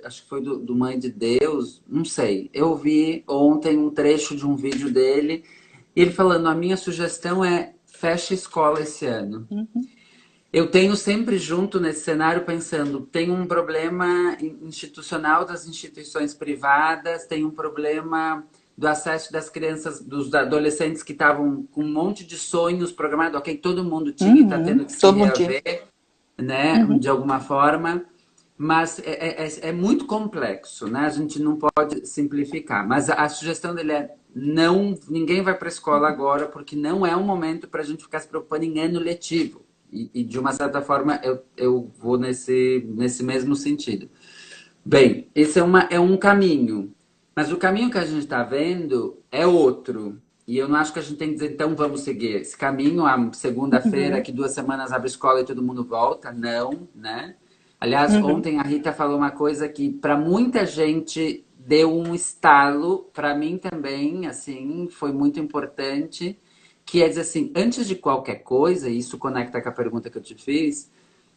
acho que foi do Mãe de Deus, não sei. Eu ouvi ontem um trecho de um vídeo dele, e ele falando, a minha sugestão é feche escola esse ano. Eu tenho sempre junto nesse cenário pensando, tem um problema institucional das instituições privadas, tem um problema do acesso das crianças, dos adolescentes que estavam com um monte de sonhos programados, ok, todo mundo tinha e está tendo que se Todo mundo tinha. reaver, né, de alguma forma, mas é muito complexo, né? A gente não pode simplificar. Mas a sugestão dele é não, ninguém vai para a escola agora, porque não é um momento para a gente ficar se preocupando em ano letivo. E de uma certa forma eu vou nesse mesmo sentido. Bem, esse é um caminho. Mas o caminho que a gente está vendo é outro. E eu não acho que a gente tem que dizer, então vamos seguir esse caminho. A segunda-feira, que 2 semanas abre escola e todo mundo volta. Não, né? Aliás, ontem a Rita falou uma coisa que para muita gente deu um estalo, para mim também, assim, foi muito importante, que é dizer assim, antes de qualquer coisa, e isso conecta com a pergunta que eu te fiz,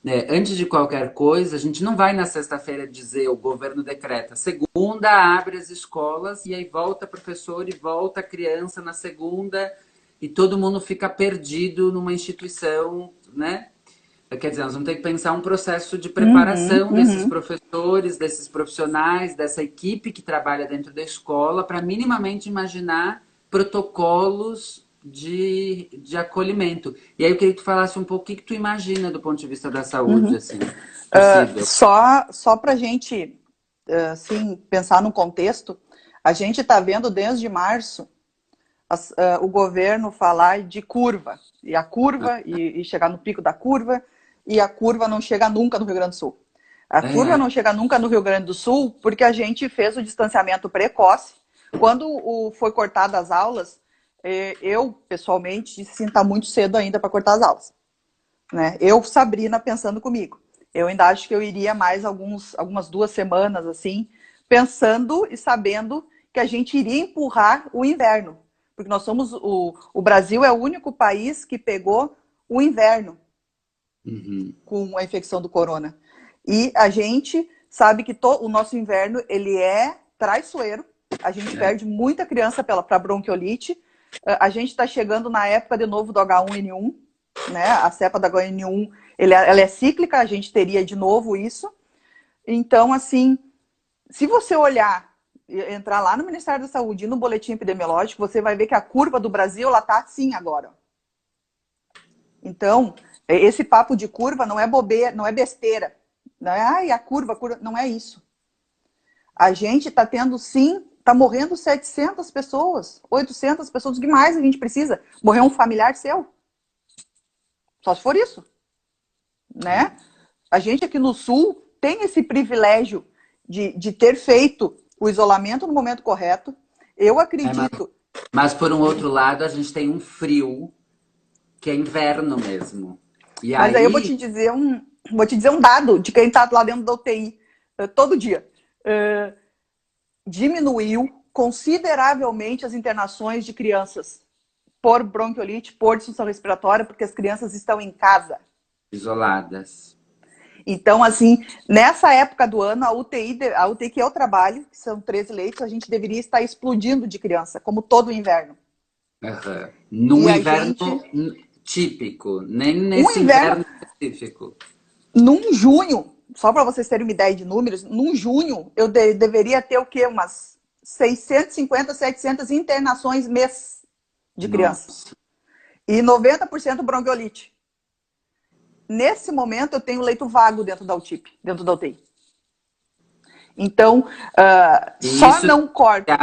né? Antes de qualquer coisa, a gente não vai na sexta-feira dizer o governo decreta. Segunda abre as escolas e aí volta professor e volta criança na segunda e todo mundo fica perdido numa instituição, né? Quer dizer, nós vamos ter que pensar um processo de preparação desses professores, desses profissionais, dessa equipe que trabalha dentro da escola, para minimamente imaginar protocolos de acolhimento. E aí eu queria que tu falasse um pouco o que tu imagina do ponto de vista da saúde, assim, possível. Só para a gente assim, pensar no contexto, a gente está vendo desde março o governo falar de curva, e a curva, e chegar no pico da curva, e a curva não chega nunca no Rio Grande do Sul. A curva não chega nunca no Rio Grande do Sul porque a gente fez o distanciamento precoce. Quando foi cortada as aulas, eu, pessoalmente, disse que está muito cedo ainda para cortar as aulas. Né? Eu, Sabrina, pensando comigo. Eu ainda acho que eu iria mais algumas 2 semanas, assim, pensando e sabendo que a gente iria empurrar o inverno. Porque nós somos o Brasil é o único país que pegou o inverno com a infecção do corona. E a gente sabe que o nosso inverno ele é traiçoeiro. A gente perde muita criança para bronquiolite. A gente está chegando na época de novo do H1N1, né? A cepa da H1N1 ela é cíclica, a gente teria de novo isso. Então, assim, se você olhar, entrar lá no Ministério da Saúde e no boletim epidemiológico, você vai ver que a curva do Brasil ela está assim agora. Então, esse papo de curva não é bobeira, não é besteira. Não é, ai, a curva, não é isso. A gente está tendo, sim, está morrendo 700 pessoas, 800 pessoas, o que mais a gente precisa? Morrer um familiar seu. Só se for isso. Né? A gente aqui no Sul tem esse privilégio de ter feito o isolamento no momento correto. Eu acredito. Mas por um outro lado, a gente tem um frio que é inverno mesmo. E mas aí eu vou te dizer um dado de quem está lá dentro da UTI todo dia. Diminuiu consideravelmente as internações de crianças por bronquiolite, por disfunção respiratória, porque as crianças estão em casa. Isoladas. Então, assim, nessa época do ano, a UTI que eu trabalho, que são 13 leitos, a gente deveria estar explodindo de criança, como todo o inverno. Num inverno típico, nem nesse inverno específico. Num junho, só para vocês terem uma ideia de números, num junho eu deveria ter o quê? Umas 650, 700 internações mês de crianças. E 90% bronquiolite. Nesse momento, eu tenho leito vago dentro da UTI. Então, só não corta.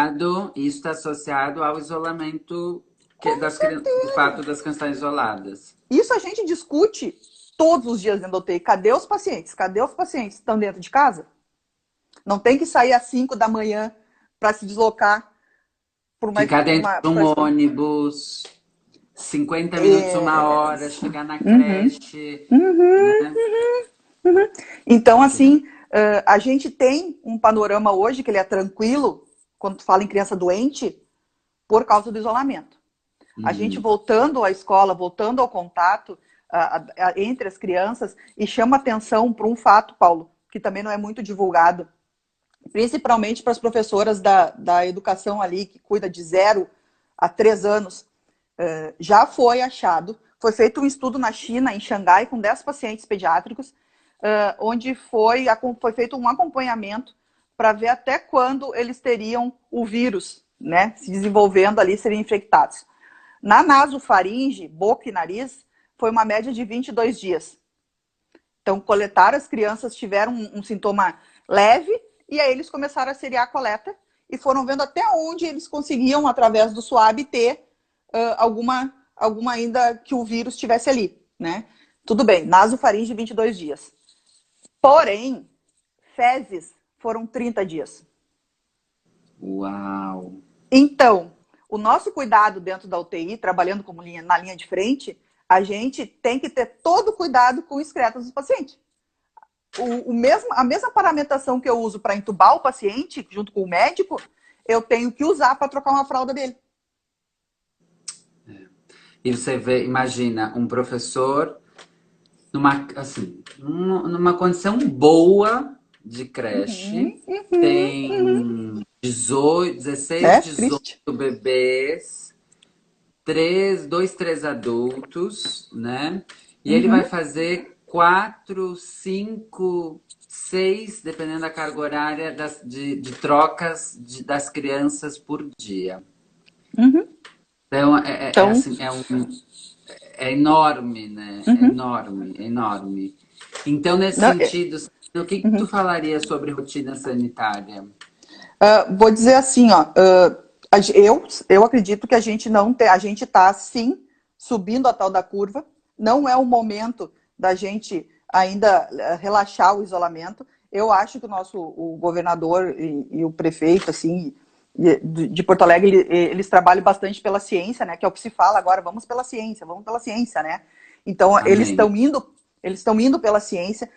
Isso está associado ao isolamento do fato das crianças estarem isoladas. Isso a gente discute todos os dias dentro da UTI. Cadê os pacientes? Cadê os pacientes? Estão dentro de casa? Não tem que sair às 5 da manhã para se deslocar por uma... Ficar dentro de um ônibus... 50 minutos, 1 hora, chegar na creche. Então, assim, a gente tem um panorama hoje que ele é tranquilo, quando tu fala em criança doente, por causa do isolamento. A gente voltando à escola, voltando ao contato entre as crianças, e chama atenção para um fato, Paulo, que também não é muito divulgado, principalmente para as professoras da educação ali, que cuida de 0 a 3 anos, já foi achado, foi feito um estudo na China, em Xangai, com 10 pacientes pediátricos, onde foi feito um acompanhamento para ver até quando eles teriam o vírus, né, se desenvolvendo ali, seriam infectados. Na nasofaringe, boca e nariz, foi uma média de 22 dias. Então, coletaram, as crianças tiveram um sintoma leve, e aí eles começaram a seriar a coleta, e foram vendo até onde eles conseguiam, através do SWAB, ter alguma ainda que o vírus estivesse ali, né? Tudo bem, nasofaringe 22 dias. Porém, fezes foram 30 dias. Uau! Então, o nosso cuidado dentro da UTI, trabalhando como na linha de frente, a gente tem que ter todo o cuidado com o excretas dos pacientes. A mesma paramentação que eu uso para entubar o paciente, junto com o médico, eu tenho que usar para trocar uma fralda dele. E você vê, imagina, um professor numa condição boa de creche, tem 16, 18 bebês, 2, 3 adultos, né? E ele vai fazer 4, 5, 6, dependendo da carga horária, de trocas das crianças por dia. Então, é enorme, né? É enorme, enorme. Então, nesse sentido, o que tu falaria sobre rotina sanitária? Vou dizer assim, ó, eu acredito que a gente não tem, a gente está sim subindo a tal da curva. Não é o momento da gente ainda relaxar o isolamento. Eu acho que o governador e o prefeito, assim, de Porto Alegre, eles trabalham bastante pela ciência, né? Que é o que se fala agora, vamos pela ciência, né? Então, Amém. eles estão indo pela ciência.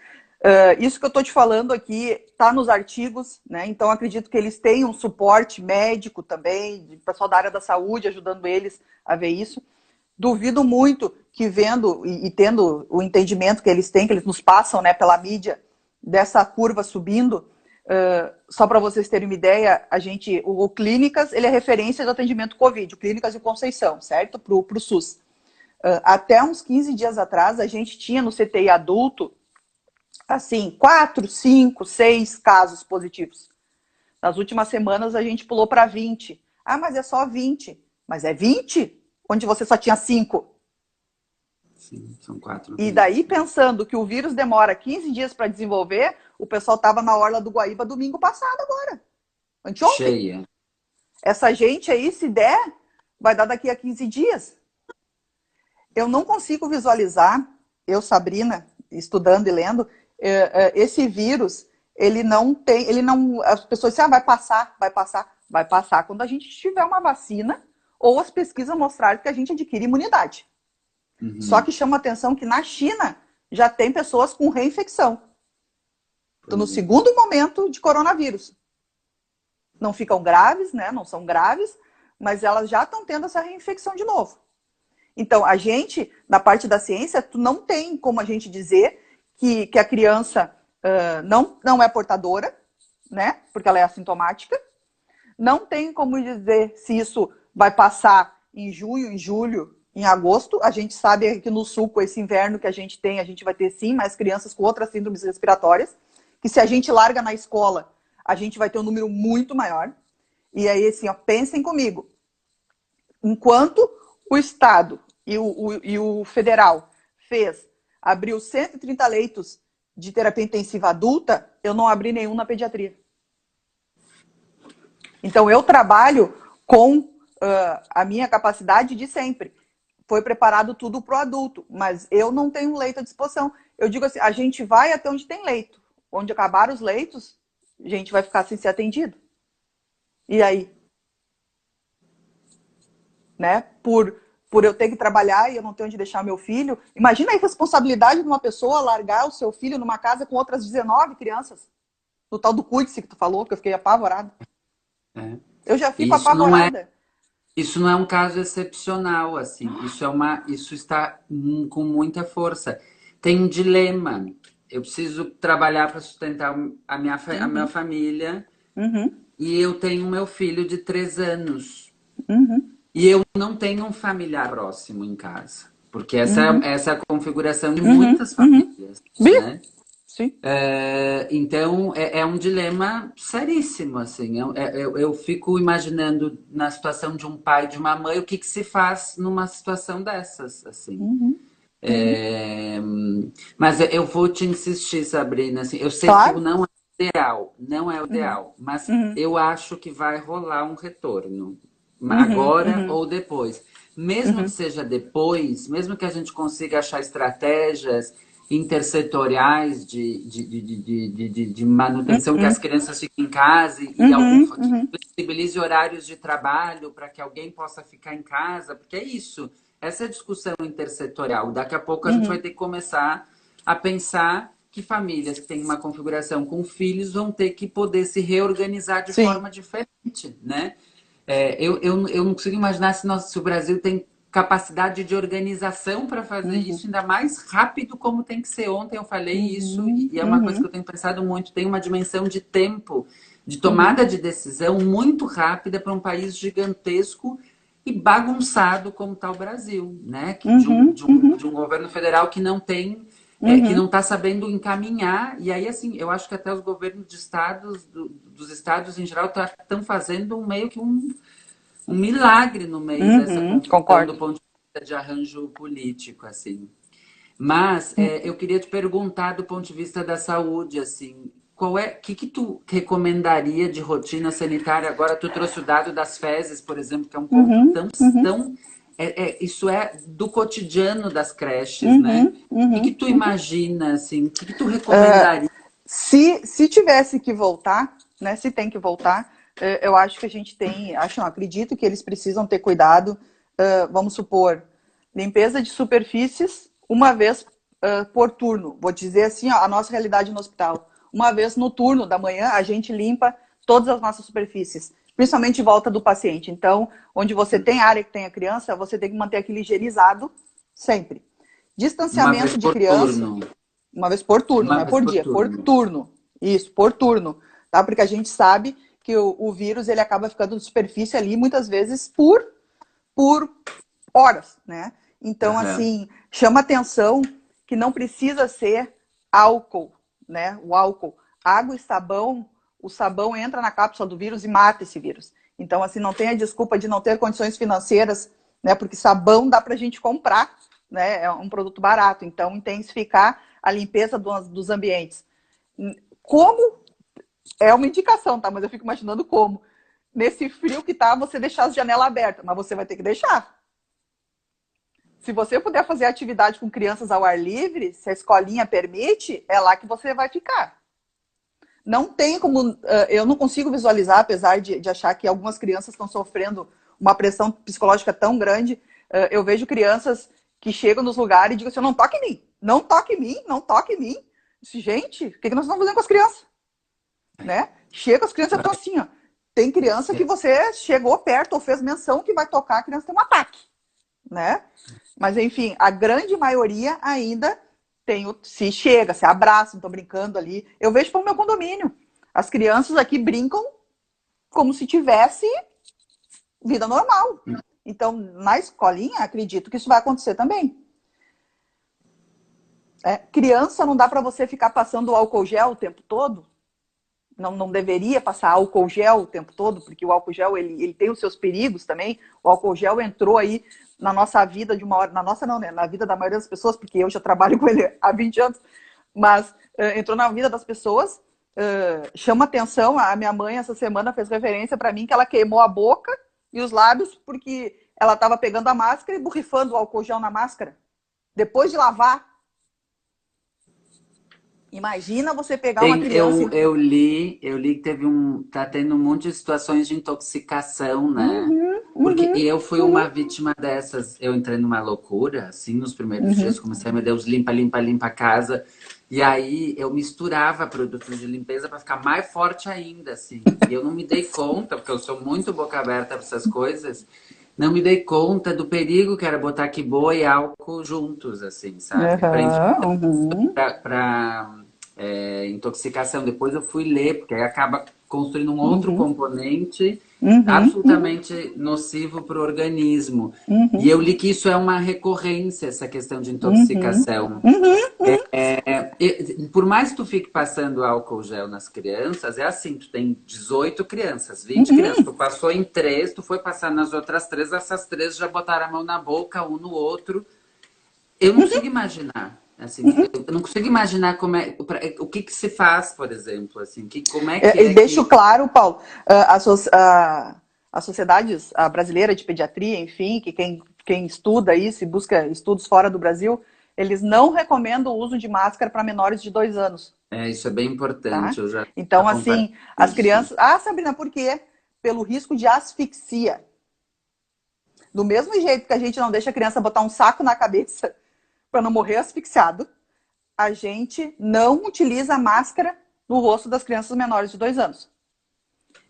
Isso que eu estou te falando aqui está nos artigos, né? Então, acredito que eles têm um suporte médico também, de pessoal da área da saúde ajudando eles a ver isso. Duvido muito que vendo e tendo o entendimento que eles têm, que eles nos passam, né, pela mídia, dessa curva subindo. Só para vocês terem uma ideia, o Clínicas, ele é referência do atendimento Covid, o Clínicas e o Conceição, certo? Para o SUS. Até uns 15 dias atrás, a gente tinha no CTI adulto, assim, 4, 5, 6 casos positivos. Nas últimas semanas, a gente pulou para 20. Ah, mas é só 20. Mas é 20? Onde você só tinha 5. Sim, são 4. E daí, pensando que o vírus demora 15 dias para desenvolver, o pessoal estava na orla do Guaíba domingo passado agora. Anteontem. Cheia. Essa gente aí, se der, vai dar daqui a 15 dias. Eu não consigo visualizar, eu, Sabrina, estudando e lendo, esse vírus, as pessoas dizem, vai passar quando a gente tiver uma vacina ou as pesquisas mostrarem que a gente adquire imunidade. Só que chama atenção que na China já tem pessoas com reinfecção. Então, no segundo momento de coronavírus. Não ficam graves, né? Não são graves, mas elas já estão tendo essa reinfecção de novo. Então, a gente, na parte da ciência, tu não tem como a gente dizer que a criança não é portadora, né? Porque ela é assintomática. Não tem como dizer se isso vai passar em junho, em julho, em agosto. A gente sabe que no sul, com esse inverno que a gente tem, a gente vai ter sim mais crianças com outras síndromes respiratórias, que se a gente larga na escola, a gente vai ter um número muito maior. E aí, assim, ó, pensem comigo. Enquanto o Estado e o Federal abriu 130 leitos de terapia intensiva adulta, eu não abri nenhum na pediatria. Então, eu trabalho com a minha capacidade de sempre. Foi preparado tudo para o adulto, mas eu não tenho leito à disposição. Eu digo assim, a gente vai até onde tem leito. Onde acabar os leitos, a gente vai ficar sem ser atendido. E aí? Né? Por eu ter que trabalhar e eu não ter onde deixar meu filho. Imagina a responsabilidade de uma pessoa largar o seu filho numa casa com outras 19 crianças. No tal do cuide-se que tu falou, que eu fiquei apavorada. Eu já fico Isso não é, apavorada. isso não é um caso excepcional, assim. Isso está com muita força. Tem um dilema. Eu preciso trabalhar para sustentar a minha Uhum, família uhum, e eu tenho meu filho de 3 anos. uhum, E eu não tenho um familiar próximo em casa, porque uhum, essa é a configuração de uhum, muitas uhum. famílias, Bi? né? Sim. Então, é um dilema seríssimo, assim. Eu fico imaginando na situação de um pai e de uma mãe, o que se faz numa situação dessas, assim. Uhum, uhum. É, mas eu vou te insistir, Sabrina, assim, eu sei que Claro. não é o ideal, não é o Uhum, ideal, mas uhum, eu acho que vai rolar um retorno, uhum, agora uhum, ou depois. Mesmo que uhum, seja depois, mesmo que a gente consiga achar estratégias intersetoriais de manutenção, que as uhum, crianças fiquem em casa e algum uhum, que uhum, flexibilize horários de trabalho para que alguém possa ficar em casa, porque é isso. Essa é a discussão intersetorial. Daqui a pouco a gente vai uhum. ter que começar a pensar que famílias que têm uma configuração com filhos vão ter que poder se reorganizar de Sim. forma diferente, né? Eu não consigo imaginar se o Brasil tem capacidade de organização para fazer Uhum, isso, ainda mais rápido como tem que ser. Ontem eu falei isso uhum, e é uma coisa que eu uhum, tenho pensado muito. Tem uma dimensão de tempo, de uhum. tomada de decisão muito rápida para um país gigantesco e bagunçado como está o Brasil, né? Uhum, De uhum, um governo federal que não tem, que não uhum. está sabendo encaminhar. E aí, assim, eu acho que até os governos de estados, dos estados em geral, estão fazendo meio que um milagre no meio dessa Uhum, confusão do concordo. ponto de vista de arranjo político, assim. Mas eu queria te perguntar do ponto de vista da saúde, assim, que tu recomendaria de rotina sanitária? Agora tu trouxe o dado das fezes, por exemplo, que é um ponto Uhum, uhum, isso é do cotidiano das creches, né? uhum, O que uhum, tu uhum. imagina, assim, que tu recomendaria? Se tivesse que voltar, né? Se tem que voltar, eu acho que a gente tem, acho, não, acredito que eles precisam ter cuidado. Vamos supor, limpeza de superfícies uma vez por turno. Vou dizer assim, ó, a nossa realidade no hospital. Uma vez no turno da manhã, a gente limpa todas as nossas superfícies, principalmente em volta do paciente. Então, onde você tem área que tem a criança, você tem que manter aquilo higienizado sempre. Uma vez Distanciamento de por criança, turno. uma vez por turno, Uma não é vez por por dia, por turno. turno. Isso, por turno. Tá? Porque a gente sabe que o vírus ele acaba ficando de superfície ali muitas vezes por horas, né? Então, Aham. assim, chama atenção que não precisa ser álcool, né? O álcool. Água e sabão, o sabão entra na cápsula do vírus e mata esse vírus. Então, assim, não tem a desculpa de não ter condições financeiras, né? Porque sabão dá pra gente comprar, né? É um produto barato. Então, intensificar a limpeza dos ambientes. Como é uma indicação, tá? Mas eu fico imaginando como. Nesse frio que tá, você deixar as janelas abertas, mas você vai ter que deixar. Se você puder fazer atividade com crianças ao ar livre, se a escolinha permite, é lá que você vai ficar. Não tem como. Eu não consigo visualizar, apesar de achar que algumas crianças estão sofrendo uma pressão psicológica tão grande. Eu vejo crianças que chegam nos lugares e digam assim: não toque em mim, não toque em mim, não toque em mim. Gente, o que nós estamos fazendo com as crianças? Né? Chega, as crianças estão assim, ó. Tem criança que você chegou perto ou fez menção que vai tocar, a criança tem um ataque, né? Mas enfim, a grande maioria ainda se chega, se abraçam, estão brincando ali. Eu vejo para o meu condomínio. As crianças aqui brincam como se tivesse vida normal. Então, na escolinha, acredito que isso vai acontecer também. Criança não dá para você ficar passando álcool gel o tempo todo, não deveria passar álcool gel o tempo todo, porque o álcool gel ele tem os seus perigos também. O álcool gel entrou aí na nossa vida de uma hora, na nossa não, né? Na vida da maioria das pessoas, porque eu já trabalho com ele há 20 anos, mas entrou na vida das pessoas. Chama atenção, a minha mãe essa semana fez referência para mim que ela queimou a boca e os lábios porque ela estava pegando a máscara e borrifando o álcool gel na máscara. Depois de lavar, imagina você pegar uma criança. Eu li que tá tendo um monte de situações de intoxicação, né? Uhum, Porque uhum, eu fui uma uhum, vítima dessas. Eu entrei numa loucura, assim, nos primeiros dias, uhum. comecei, meu Deus, limpa, limpa, limpa a casa. E aí eu misturava produtos de limpeza para ficar mais forte ainda, assim. E eu não me dei conta, porque eu sou muito boca aberta para essas coisas, não me dei conta do perigo que era botar quiboa e álcool juntos, assim, sabe? Aham, uhum, Para intoxicação. Depois eu fui ler, porque aí acaba construindo um outro uhum, componente uhum, uhum, absolutamente nocivo para o organismo. E uhum, eu li que isso é uma recorrência, essa questão de uhum, intoxicação. uhum, Por mais que tu fique passando álcool gel nas crianças, é assim, tu tem 18 crianças, 20 crianças, uhum. tu passou em três, tu foi passar nas outras três, essas três já botaram a mão na boca, um no outro. Eu não consigo imaginar, assim, eu não consigo imaginar o que que se faz, por exemplo, assim, como é que E é deixo que claro, Paulo, as sociedades brasileira de pediatria, enfim, que quem estuda isso e busca estudos fora do Brasil, eles não recomendam o uso de máscara para menores de 2 anos, isso é bem tá? importante, eu já Então, compartilho assim, as isso. crianças... Ah, Sabrina, por quê? Pelo risco de asfixia. Do mesmo jeito que a gente não deixa a criança botar um saco na cabeça para não morrer asfixiado, a gente não utiliza máscara no rosto das crianças menores de 2 anos.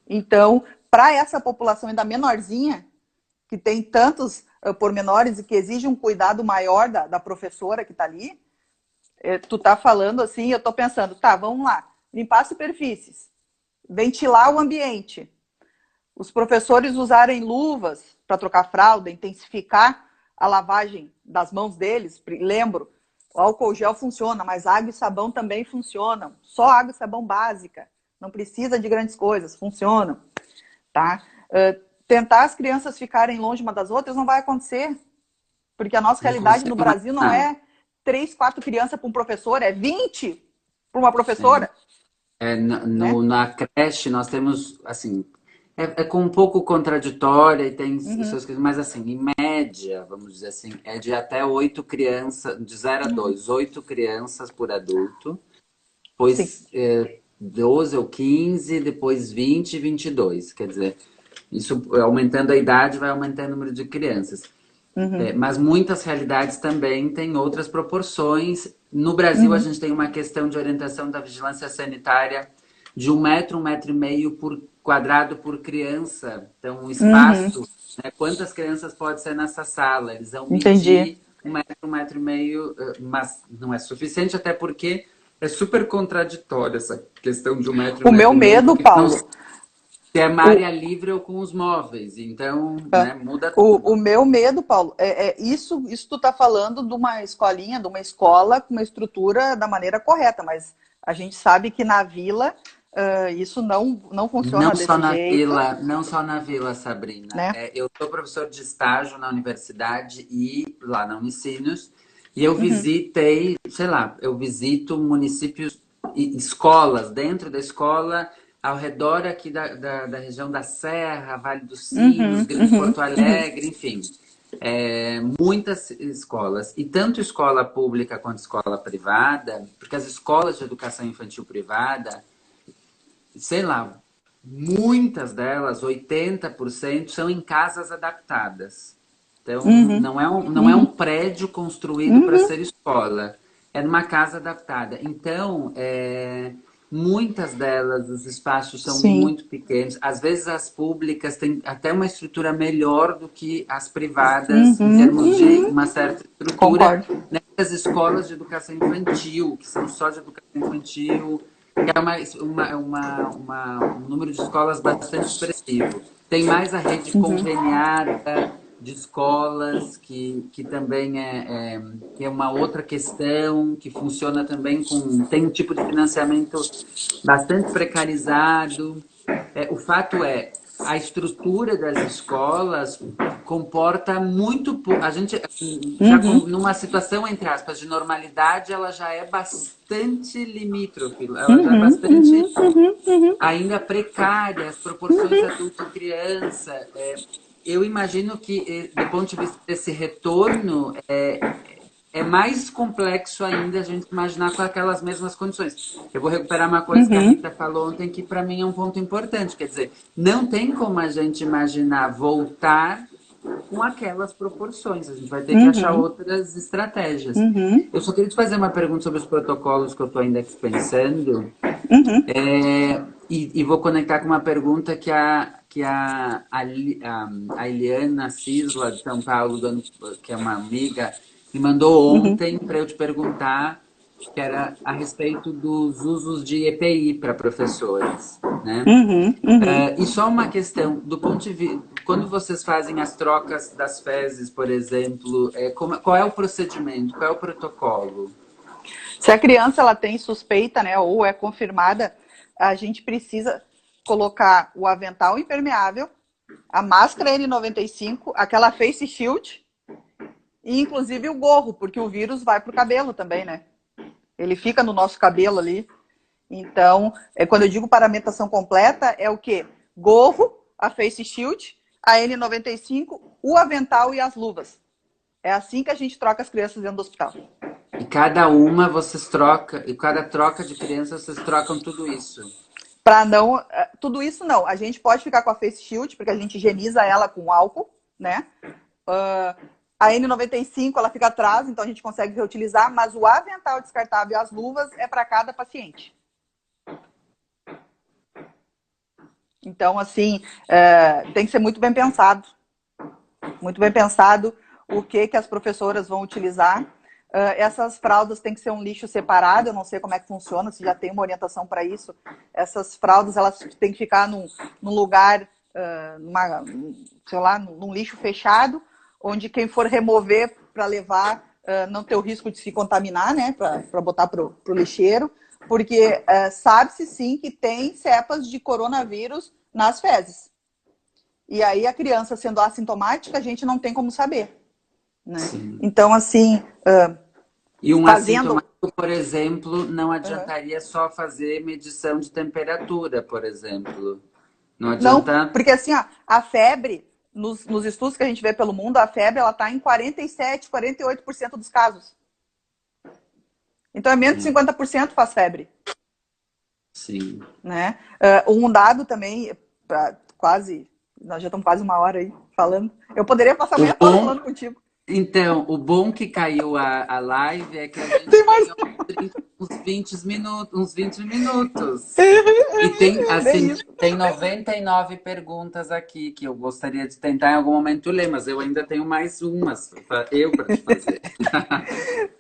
Então, para essa população ainda menorzinha, que tem tantos pormenores e que exige um cuidado maior da professora que está ali, tu tá falando assim, eu estou pensando, tá, vamos lá, limpar superfícies, ventilar o ambiente, os professores usarem luvas para trocar fralda, intensificar a lavagem das mãos deles. Lembro, o álcool gel funciona, mas água e sabão também funcionam. Só água e sabão básica. Não precisa de grandes coisas, funcionam. Tá? Tentar as crianças ficarem longe uma das outras não vai acontecer, porque a nossa Não realidade consigo no Brasil não imaginar. é 3, 4 crianças para um professor, é 20 para uma professora, né? Na creche nós temos, assim, é com um pouco contraditória e tem Uhum, seus, mas assim, em média, vamos dizer assim, é de até 8 crianças, de 0 a 2, 8 crianças por adulto, sim. depois 12 ou 15, depois 20 e 22. Quer dizer, isso aumentando a idade vai aumentando o número de crianças. Uhum, Mas muitas realidades também têm outras proporções. No Brasil, a uhum, gente tem uma questão de orientação da vigilância sanitária de 1 metro, 1,5 metro por quadrado por criança. Então, o uhum. espaço, né, quantas crianças pode ser nessa sala? Eles vão Entendi. medir 1 metro, 1,5 metro, mas não é suficiente, até porque é super contraditória essa questão de 1 metro, um O meu metro e meio, medo, porque não Paulo, se é uma o, área livre ou com os móveis. Então, né, muda o tudo. meu medo, Paulo, isso tu tá falando de uma escolinha, de uma escola com uma estrutura da maneira correta, mas a gente sabe que na vila isso não funciona Não só desse na jeito, vila, não só na vila, Sabrina. né? Eu sou professor de estágio na universidade e lá na Unicinos, e eu Uhum, visitei, sei lá, eu visito municípios e escolas dentro da escola, ao redor aqui da região da Serra, Vale dos Sinos, uhum, Grande uhum, Porto uhum, Alegre, enfim. Muitas escolas, e tanto escola pública quanto escola privada, porque as escolas de educação infantil privada sei lá, muitas delas, 80% são em casas adaptadas. Então, uhum, não é um uhum, prédio construído para uhum. ser escola, é numa casa adaptada. Então, muitas delas, os espaços são Sim, muito pequenos. Às vezes, as públicas têm até uma estrutura melhor do que as privadas, em uhum, termos de uhum. uma certa estrutura. Concordo. Nessas escolas de educação infantil, que são só de educação infantil, que é um número de escolas bastante expressivo. Tem mais a rede Uhum, conveniada de escolas, que também que é uma outra questão, que funciona também tem um tipo de financiamento bastante precarizado. O fato é, a estrutura das escolas comporta muito pouco. A gente já uhum, numa situação entre aspas de normalidade, ela já é bastante limítrofe, ela já é uhum, bastante uhum, uhum, uhum, ainda precária, as proporções adulto-criança. Eu imagino que, do ponto de vista desse retorno, é mais complexo ainda a gente imaginar com aquelas mesmas condições. Eu vou recuperar uma coisa que a uhum. Rita falou ontem, que para mim é um ponto importante. Quer dizer, não tem como a gente imaginar voltar com aquelas proporções. A gente vai ter que achar outras estratégias. Eu só queria te fazer uma pergunta sobre os protocolos que eu estou ainda aqui pensando. E vou conectar com uma pergunta a Eliana Cisla, de São Paulo, que é uma amiga, me mandou ontem para eu te perguntar, que era a respeito dos usos de EPI para professores, né? E só uma questão, do ponto de vista, quando vocês fazem as trocas das fezes, por exemplo, qual é o procedimento, qual é o protocolo? Se a criança ela tem suspeita, né, ou é confirmada, a gente precisa colocar o avental impermeável, a máscara N95, aquela face shield e inclusive o gorro, porque o vírus vai pro cabelo também, né? Ele fica no nosso cabelo ali. Então, quando eu digo paramentação completa, é o quê? Gorro, a face shield, a N95, o avental e as luvas. É assim que a gente troca as crianças dentro do hospital. E cada uma vocês trocam, e cada troca de criança vocês trocam tudo isso? Para não, tudo isso não. A gente pode ficar com a face shield, porque a gente higieniza ela com álcool, né? A N95 ela fica atrás, então a gente consegue reutilizar, mas o avental descartável e as luvas é para cada paciente. Então, assim, tem que ser muito bem pensado. Muito bem pensado o que as professoras vão utilizar. Essas fraldas têm que ser um lixo separado, eu não sei como é que funciona, se já tem uma orientação para isso. Essas fraldas, elas têm que ficar num lugar, sei lá, num lixo fechado, onde quem for remover para levar não ter o risco de se contaminar, né, para botar pro lixeiro, porque sabe-se sim que tem cepas de coronavírus nas fezes. E aí a criança sendo assintomática, a gente não tem como saber. Né? Então, assim... E um assintomático, por exemplo, não adiantaria só fazer medição de temperatura, por exemplo. Não adianta... Não, porque assim, a febre, nos estudos que a gente vê pelo mundo, a febre ela está em 47%, 48% dos casos. Então, é menos de 50% faz febre. Sim. Né? Um dado também, quase... Nós já estamos quase uma hora aí falando. Eu poderia passar a manhã toda falando contigo. Então, o bom que caiu a live é que a gente tem uns 20 minutos. E tem, assim, tem 99 perguntas aqui que eu gostaria de tentar em algum momento ler, mas eu ainda tenho mais umas para te fazer.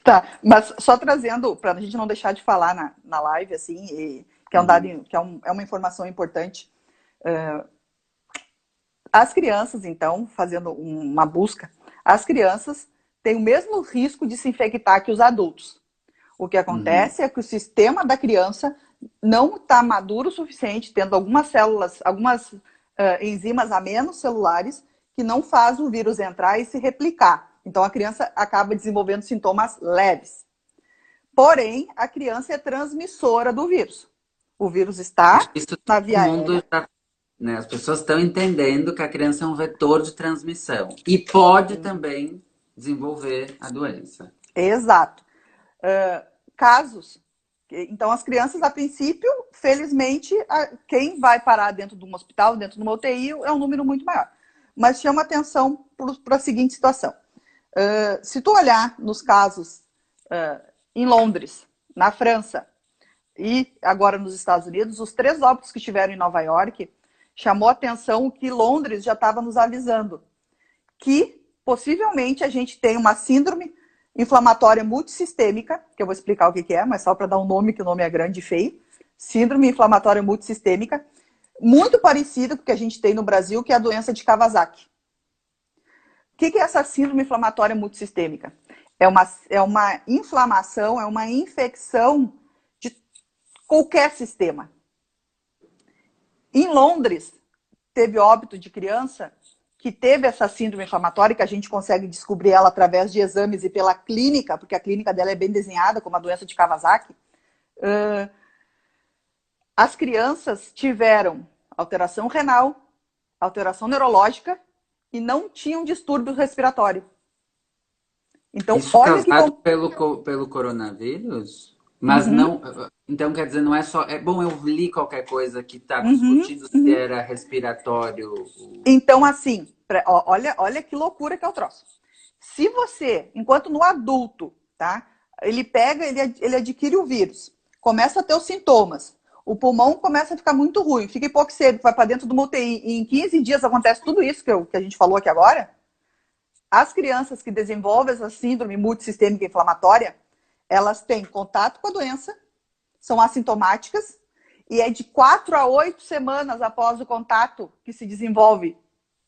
Tá, mas só trazendo, para a gente não deixar de falar na live, assim, que é um dado, que é uma informação importante. As crianças, então, fazendo uma busca, as crianças têm o mesmo risco de se infectar que os adultos. O que acontece é que o sistema da criança não está maduro o suficiente, tendo algumas células, algumas enzimas a menos celulares, que não faz o vírus entrar e se replicar. Então, a criança acaba desenvolvendo sintomas leves. Porém, a criança é transmissora do vírus. O vírus está na via aérea. Né? As pessoas estão entendendo que a criança é um vetor de transmissão e pode também desenvolver a doença. Exato. Casos. Então, as crianças, a princípio, felizmente, quem vai parar dentro de um hospital, dentro de uma UTI, é um número muito maior. Mas chama atenção para a seguinte situação. Se tu olhar nos casos em Londres, na França e agora nos Estados Unidos, os 3 óbitos que tiveram em Nova York, chamou atenção que Londres já estava nos avisando que possivelmente a gente tem uma síndrome inflamatória multissistêmica, que eu vou explicar o que é, mas só para dar um nome, que o nome é grande e feio. Síndrome inflamatória multissistêmica, muito parecido com o que a gente tem no Brasil, que é a doença de Kawasaki. O que é essa síndrome inflamatória multissistêmica? É uma inflamação, é uma infecção de qualquer sistema. Em Londres, teve óbito de criança que teve essa síndrome inflamatória, que a gente consegue descobrir ela através de exames e pela clínica, porque a clínica dela é bem desenhada, como a doença de Kawasaki. As crianças tiveram alteração renal, alteração neurológica e não tinham distúrbio respiratório. Então, isso olha causado pelo coronavírus? Mas não... Então, quer dizer, não é só... Bom, eu li qualquer coisa que está discutindo se era respiratório. Então, assim, Olha que loucura que é o troço. Se você, enquanto no adulto, tá? Ele pega, ele adquire o vírus, começa a ter os sintomas, o pulmão começa a ficar muito ruim, fica hipoxêmico, vai para dentro do UTI, e em 15 dias acontece tudo isso que a gente falou aqui agora. As crianças que desenvolvem essa síndrome multissistêmica inflamatória, elas têm contato com a doença, são assintomáticas, e é de 4 a 8 semanas após o contato que se desenvolve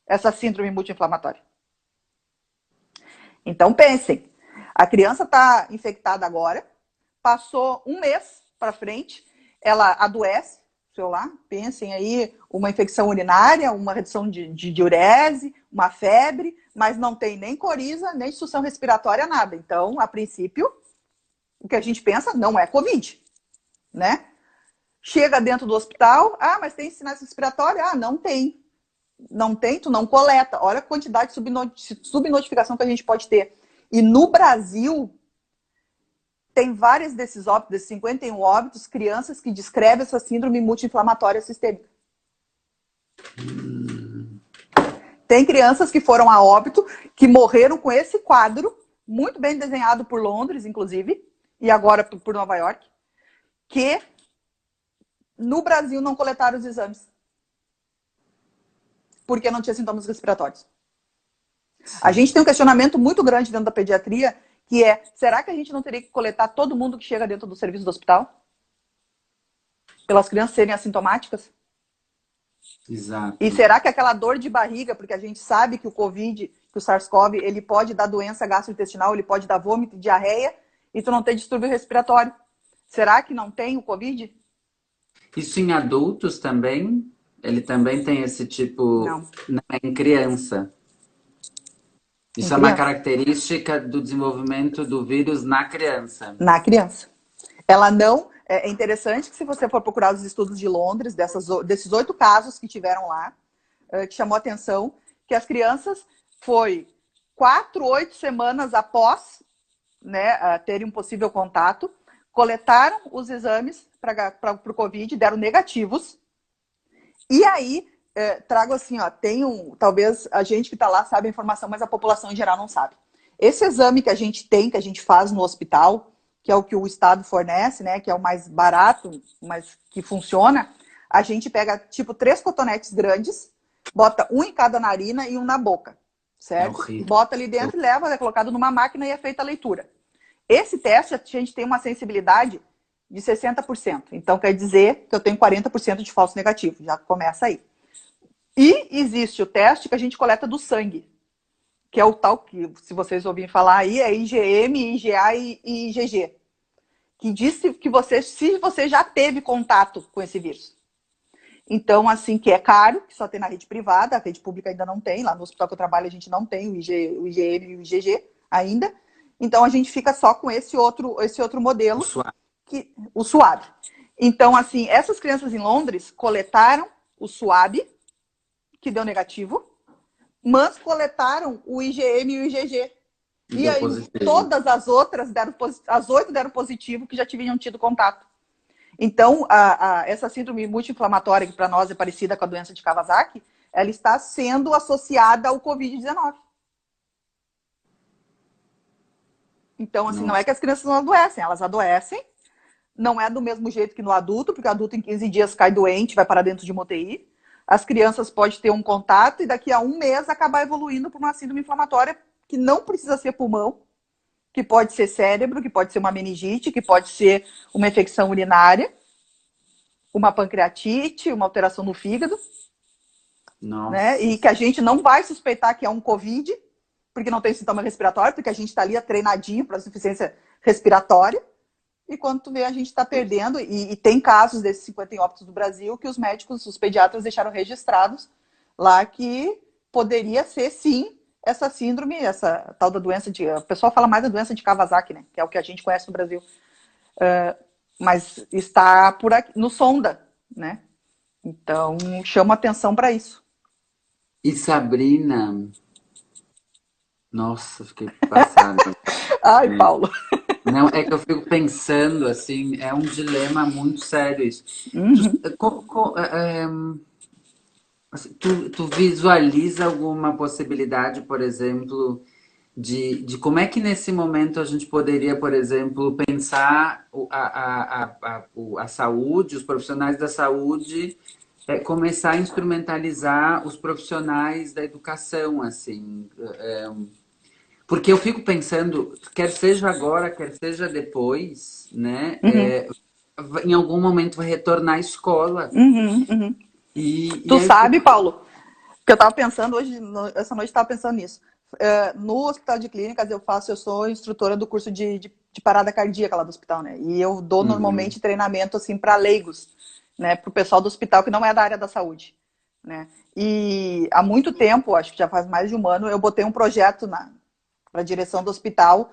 essa síndrome multi-inflamatória. Então, pensem, a criança está infectada agora, passou um mês para frente, ela adoece, sei lá, pensem aí, uma infecção urinária, uma redução de diurese, uma febre, mas não tem nem coriza, nem disfunção respiratória, nada. Então, a princípio, o que a gente pensa não é Covid, né? Chega dentro do hospital, mas tem sinais respiratórios? Não tem. Não tem, tu não coleta. Olha a quantidade de subnotificação que a gente pode ter. E no Brasil, tem vários desses óbitos, desses 51 óbitos, crianças que descrevem essa síndrome multi-inflamatória sistêmica. Tem crianças que foram a óbito, que morreram com esse quadro, muito bem desenhado por Londres, inclusive, e agora por Nova York, que no Brasil não coletaram os exames. Porque não tinha sintomas respiratórios. A gente tem um questionamento muito grande dentro da pediatria, que é, será que a gente não teria que coletar todo mundo que chega dentro do serviço do hospital? Pelas crianças serem assintomáticas? Exato. E será que aquela dor de barriga, porque a gente sabe que o Covid, que o SARS-CoV, ele pode dar doença gastrointestinal, ele pode dar vômito, diarreia, e tu não tem distúrbio respiratório. Será que não tem o Covid? Isso em adultos também? Ele também tem esse tipo... Não. Em criança. Isso é uma característica do desenvolvimento do vírus na criança. Na criança. Ela não... É interessante que se você for procurar os estudos de Londres, desses 8 casos que tiveram lá, que chamou a atenção, que as crianças foi 4, 8 semanas após, né, terem um possível contato, coletaram os exames para o Covid, deram negativos. E aí, trago assim, talvez a gente que está lá sabe a informação, mas a população em geral não sabe. Esse exame que a gente tem, que a gente faz no hospital, que é o que o Estado fornece, né, que é o mais barato, mas que funciona, a gente pega, tipo, 3 cotonetes grandes, bota um em cada narina e um na boca, certo? Bota ali dentro e leva, é colocado numa máquina e é feita a leitura. Esse teste, a gente tem uma sensibilidade de 60%. Então, quer dizer que eu tenho 40% de falso negativo. Já começa aí. E existe o teste que a gente coleta do sangue, que é o tal que, se vocês ouvirem falar aí, é IgM, IgA e IgG. Que diz que se você já teve contato com esse vírus. Então, assim, que é caro, que só tem na rede privada, a rede pública ainda não tem. Lá no hospital que eu trabalho, a gente não tem o IgM e o IgG ainda. Então, a gente fica só com esse outro modelo. O SWAB. Então, assim, essas crianças em Londres coletaram o SWAB, que deu negativo, mas coletaram o IgM e o IgG. E aí, todas as outras, as 8 deram positivo, que já tinham tido contato. Então, essa síndrome multi-inflamatória, que para nós é parecida com a doença de Kawasaki, ela está sendo associada ao Covid-19. Então, assim, não é que as crianças não adoecem, elas adoecem. Não é do mesmo jeito que no adulto, porque o adulto em 15 dias cai doente, vai para dentro de uma UTI. As crianças podem ter um contato e daqui a um mês acabar evoluindo para uma síndrome inflamatória que não precisa ser pulmão, que pode ser cérebro, que pode ser uma meningite, que pode ser uma infecção urinária, uma pancreatite, uma alteração no fígado. Nossa. Né? E que a gente não vai suspeitar que é um Covid, porque não tem sintoma respiratório, porque a gente está ali treinadinho para insuficiência respiratória. E quando tu vê, a gente está perdendo, e tem casos desses 50 óbitos do Brasil que os médicos, os pediatras deixaram registrados lá que poderia ser, sim, essa síndrome, essa tal da doença de... O pessoal fala mais da doença de Kawasaki, né? Que é o que a gente conhece no Brasil. Mas está por aqui, no sonda, né? Então, chama atenção para isso. E Sabrina... Nossa, fiquei passada. Ai, Paulo. Não, é que eu fico pensando, assim, é um dilema muito sério isso. Assim, tu visualiza alguma possibilidade, por exemplo, de como é que nesse momento a gente poderia, por exemplo, pensar a saúde, os profissionais da saúde, começar a instrumentalizar os profissionais da educação, assim. Porque eu fico pensando, quer seja agora, quer seja depois, né? Uhum, Em algum momento vai retornar à escola. uhum, uhum. E Tu aí eu sabe, fico. Paulo, que eu estava pensando hoje, essa noite estava pensando nisso. No Hospital de Clínicas eu sou instrutora do curso de parada cardíaca lá do hospital, né? E eu dou Uhum. normalmente treinamento assim para leigos, né? Para o pessoal do hospital que não é da área da saúde, né? E há muito tempo, acho que já faz mais de um ano, eu botei um projeto para a direção do hospital,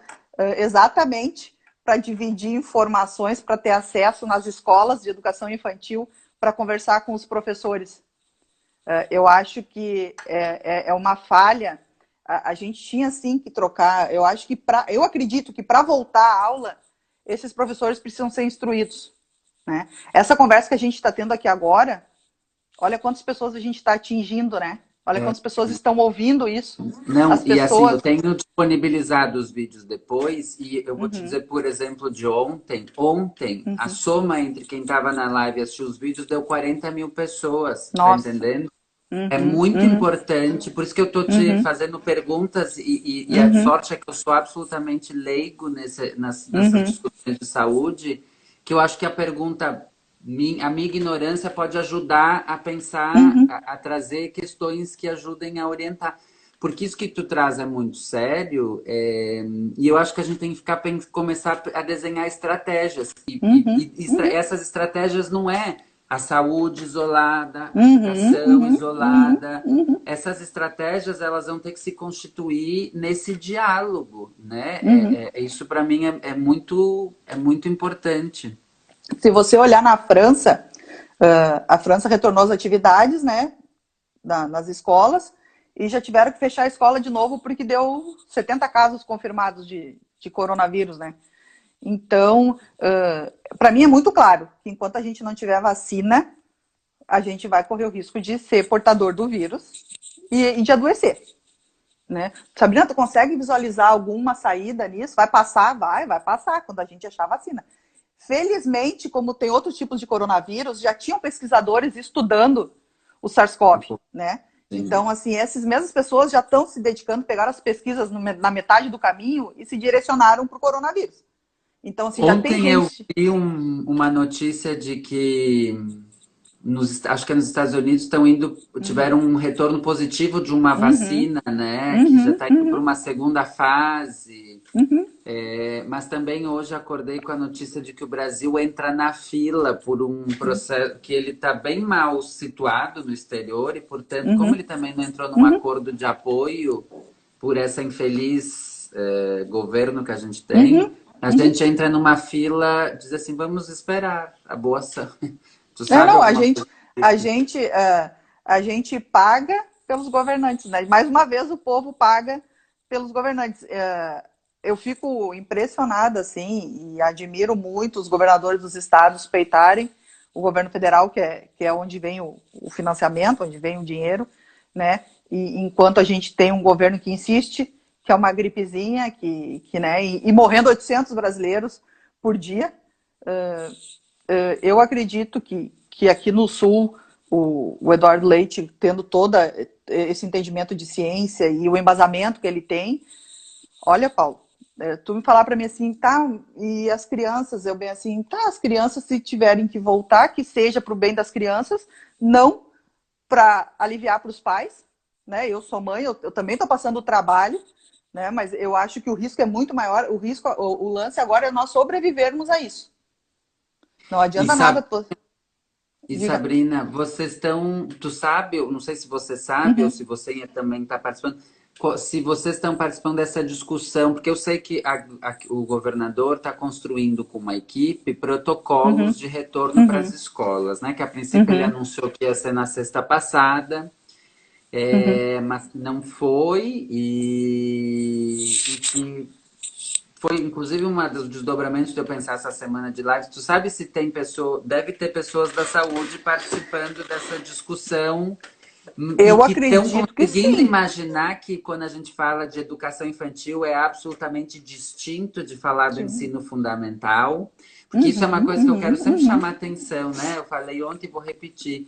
exatamente para dividir informações, para ter acesso nas escolas de educação infantil, para conversar com os professores. Eu acho que é uma falha. A gente tinha sim que trocar. Eu acredito que para voltar à aula, esses professores precisam ser instruídos, né? Essa conversa que a gente está tendo aqui agora, olha quantas pessoas a gente está atingindo, né? Olha É, quantas pessoas estão ouvindo isso. não, As e assim, eu pessoas. tenho disponibilizado os vídeos depois, e eu vou te Uhum, dizer, por exemplo, de ontem. Ontem, a uhum. soma entre quem estava na live e assistiu os vídeos deu 40 mil pessoas, tá Nossa. entendendo? É Uhum, muito uhum, importante, por isso que eu tô te uhum, fazendo perguntas, e a uhum, sorte é que eu sou absolutamente leigo nessas uhum, discussões de saúde, que eu acho que a pergunta, a minha ignorância pode ajudar a pensar, uhum, a trazer questões que ajudem a orientar. Porque isso que tu traz é muito sério, e eu acho que a gente tem que começar a desenhar estratégias. uhum, uhum, Essas estratégias não é a saúde isolada, a uhum, educação uhum, uhum, isolada. uhum, Essas estratégias elas vão ter que se constituir nesse diálogo, né? uhum. Isso para mim é muito importante. Se você olhar na França, a França retornou às atividades, né, nas escolas, e já tiveram que fechar a escola de novo porque deu 70 casos confirmados de coronavírus, né? Então, para mim é muito claro que enquanto a gente não tiver vacina, a gente vai correr o risco de ser portador do vírus e de adoecer, né? Sabrina, tu consegue visualizar alguma saída nisso? Vai passar? Vai passar quando a gente achar vacina. Felizmente, como tem outros tipos de coronavírus, já tinham pesquisadores estudando o SARS-CoV, né? Sim. Então, assim, essas mesmas pessoas já estão se dedicando, pegaram as pesquisas na metade do caminho e se direcionaram para o coronavírus. Então, assim, já tem Ontem eu gente. vi uma notícia de que acho que nos Estados Unidos Uhum, tiveram um retorno positivo de uma uhum, vacina, né? Que já uhum, está indo para uhum, uma segunda fase. uhum, Mas também hoje acordei com a notícia de que o Brasil entra na fila por um processo que ele está bem mal situado no exterior e, portanto, como ele uhum, também não entrou num uhum, acordo de apoio por essa infeliz governo que a gente tem, uhum, a uhum. gente entra numa fila, diz assim, vamos esperar a boa ação. Tu É, sabe não, alguma coisa a disso? gente, a gente paga pelos governantes, né? Mais uma vez o povo paga pelos governantes. Eu fico impressionada, assim, e admiro muito os governadores dos estados peitarem o governo federal, que é onde vem o financiamento, onde vem o dinheiro, né? E enquanto a gente tem um governo que insiste, que é uma gripezinha, né? E morrendo 800 brasileiros por dia, eu acredito que aqui no Sul, o Eduardo Leite, tendo todo esse entendimento de ciência e o embasamento que ele tem, olha, Paulo, tu me falar para mim assim, tá, e as crianças, eu bem assim, tá, as crianças se tiverem que voltar, que seja para o bem das crianças, não para aliviar para os pais, né? Eu sou mãe, eu também estou passando o trabalho, né? Mas eu acho que o risco é muito maior, o lance agora é nós sobrevivermos a isso. Não E, adianta sab- nada, e diga. Sabrina, vocês estão. Tu sabe, eu não sei se você sabe ou Uhum. se você também está participando, se vocês estão participando dessa discussão, porque eu sei que o governador está construindo com uma equipe protocolos Uhum, de retorno para as uhum, escolas, né? Que a princípio ele uhum, anunciou que ia ser na sexta passada, uhum. mas não foi, e que foi inclusive um dos desdobramentos de eu pensar essa semana de live. Tu sabe se tem pessoa, deve ter pessoas da saúde participando dessa discussão E Eu que estão acredito que conseguindo sim. imaginar que quando a gente fala de educação infantil é absolutamente distinto de falar do Sim. ensino fundamental, porque isso é uma Uhum, coisa que eu quero uhum, sempre uhum, chamar atenção, né? Eu falei ontem e vou repetir.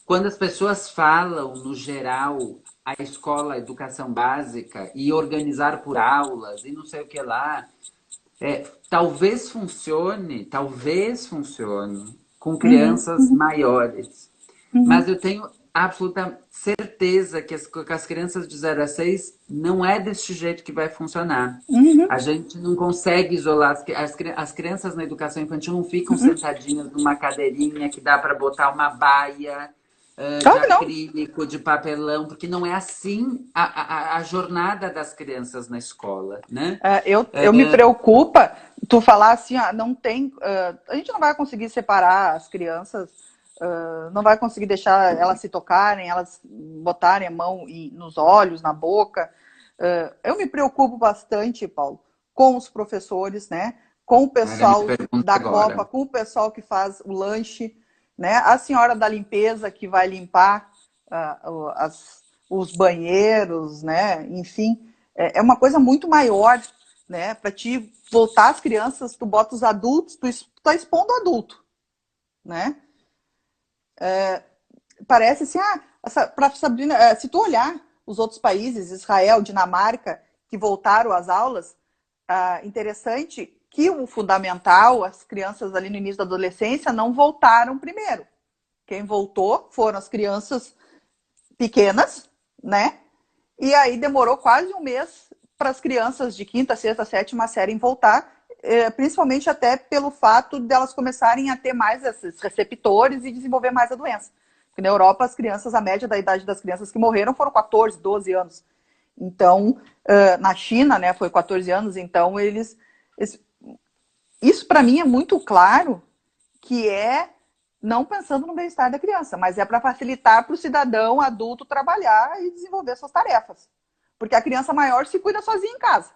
Quando as pessoas falam, no geral, a escola, a educação básica e organizar por aulas e não sei o que lá, talvez funcione com uhum, crianças uhum, maiores. Mas uhum, eu tenho absoluta certeza que com as crianças de 0 a 6 não é desse jeito que vai funcionar. uhum, A gente não consegue isolar as crianças na educação infantil não ficam uhum. sentadinhas numa cadeirinha que dá para botar uma baia de Claro que não. acrílico, de papelão, porque não é assim a jornada das crianças na escola, né? Eu me preocupa tu falar assim, não tem, a gente não vai conseguir separar as crianças, não vai conseguir deixar elas se tocarem, elas botarem a mão nos olhos, na boca. Eu me preocupo bastante, Paulo, com os professores, né? Com o Era a minha pessoal pergunta da Copa, agora. com o pessoal que faz o lanche, né? A senhora da limpeza que vai limpar os banheiros, né? Enfim, é uma coisa muito maior, né? Para te voltar as crianças, tu bota os adultos, tu está expondo o adulto, né? Parece assim, para Sabrina, se tu olhar os outros países, Israel, Dinamarca, que voltaram às aulas, interessante que o fundamental, as crianças ali no início da adolescência, não voltaram primeiro. Quem voltou foram as crianças pequenas, né? E aí demorou quase um mês para as crianças de quinta, sexta, sétima série voltar, principalmente até pelo fato delas começarem a ter mais esses receptores e desenvolver mais a doença. Porque na Europa, as crianças, a média da idade das crianças que morreram foram 14, 12 anos. Então, na China, né, foi 14 anos, então isso para mim é muito claro que é não pensando no bem-estar da criança, mas é para facilitar para o cidadão adulto trabalhar e desenvolver suas tarefas. Porque a criança maior se cuida sozinha em casa.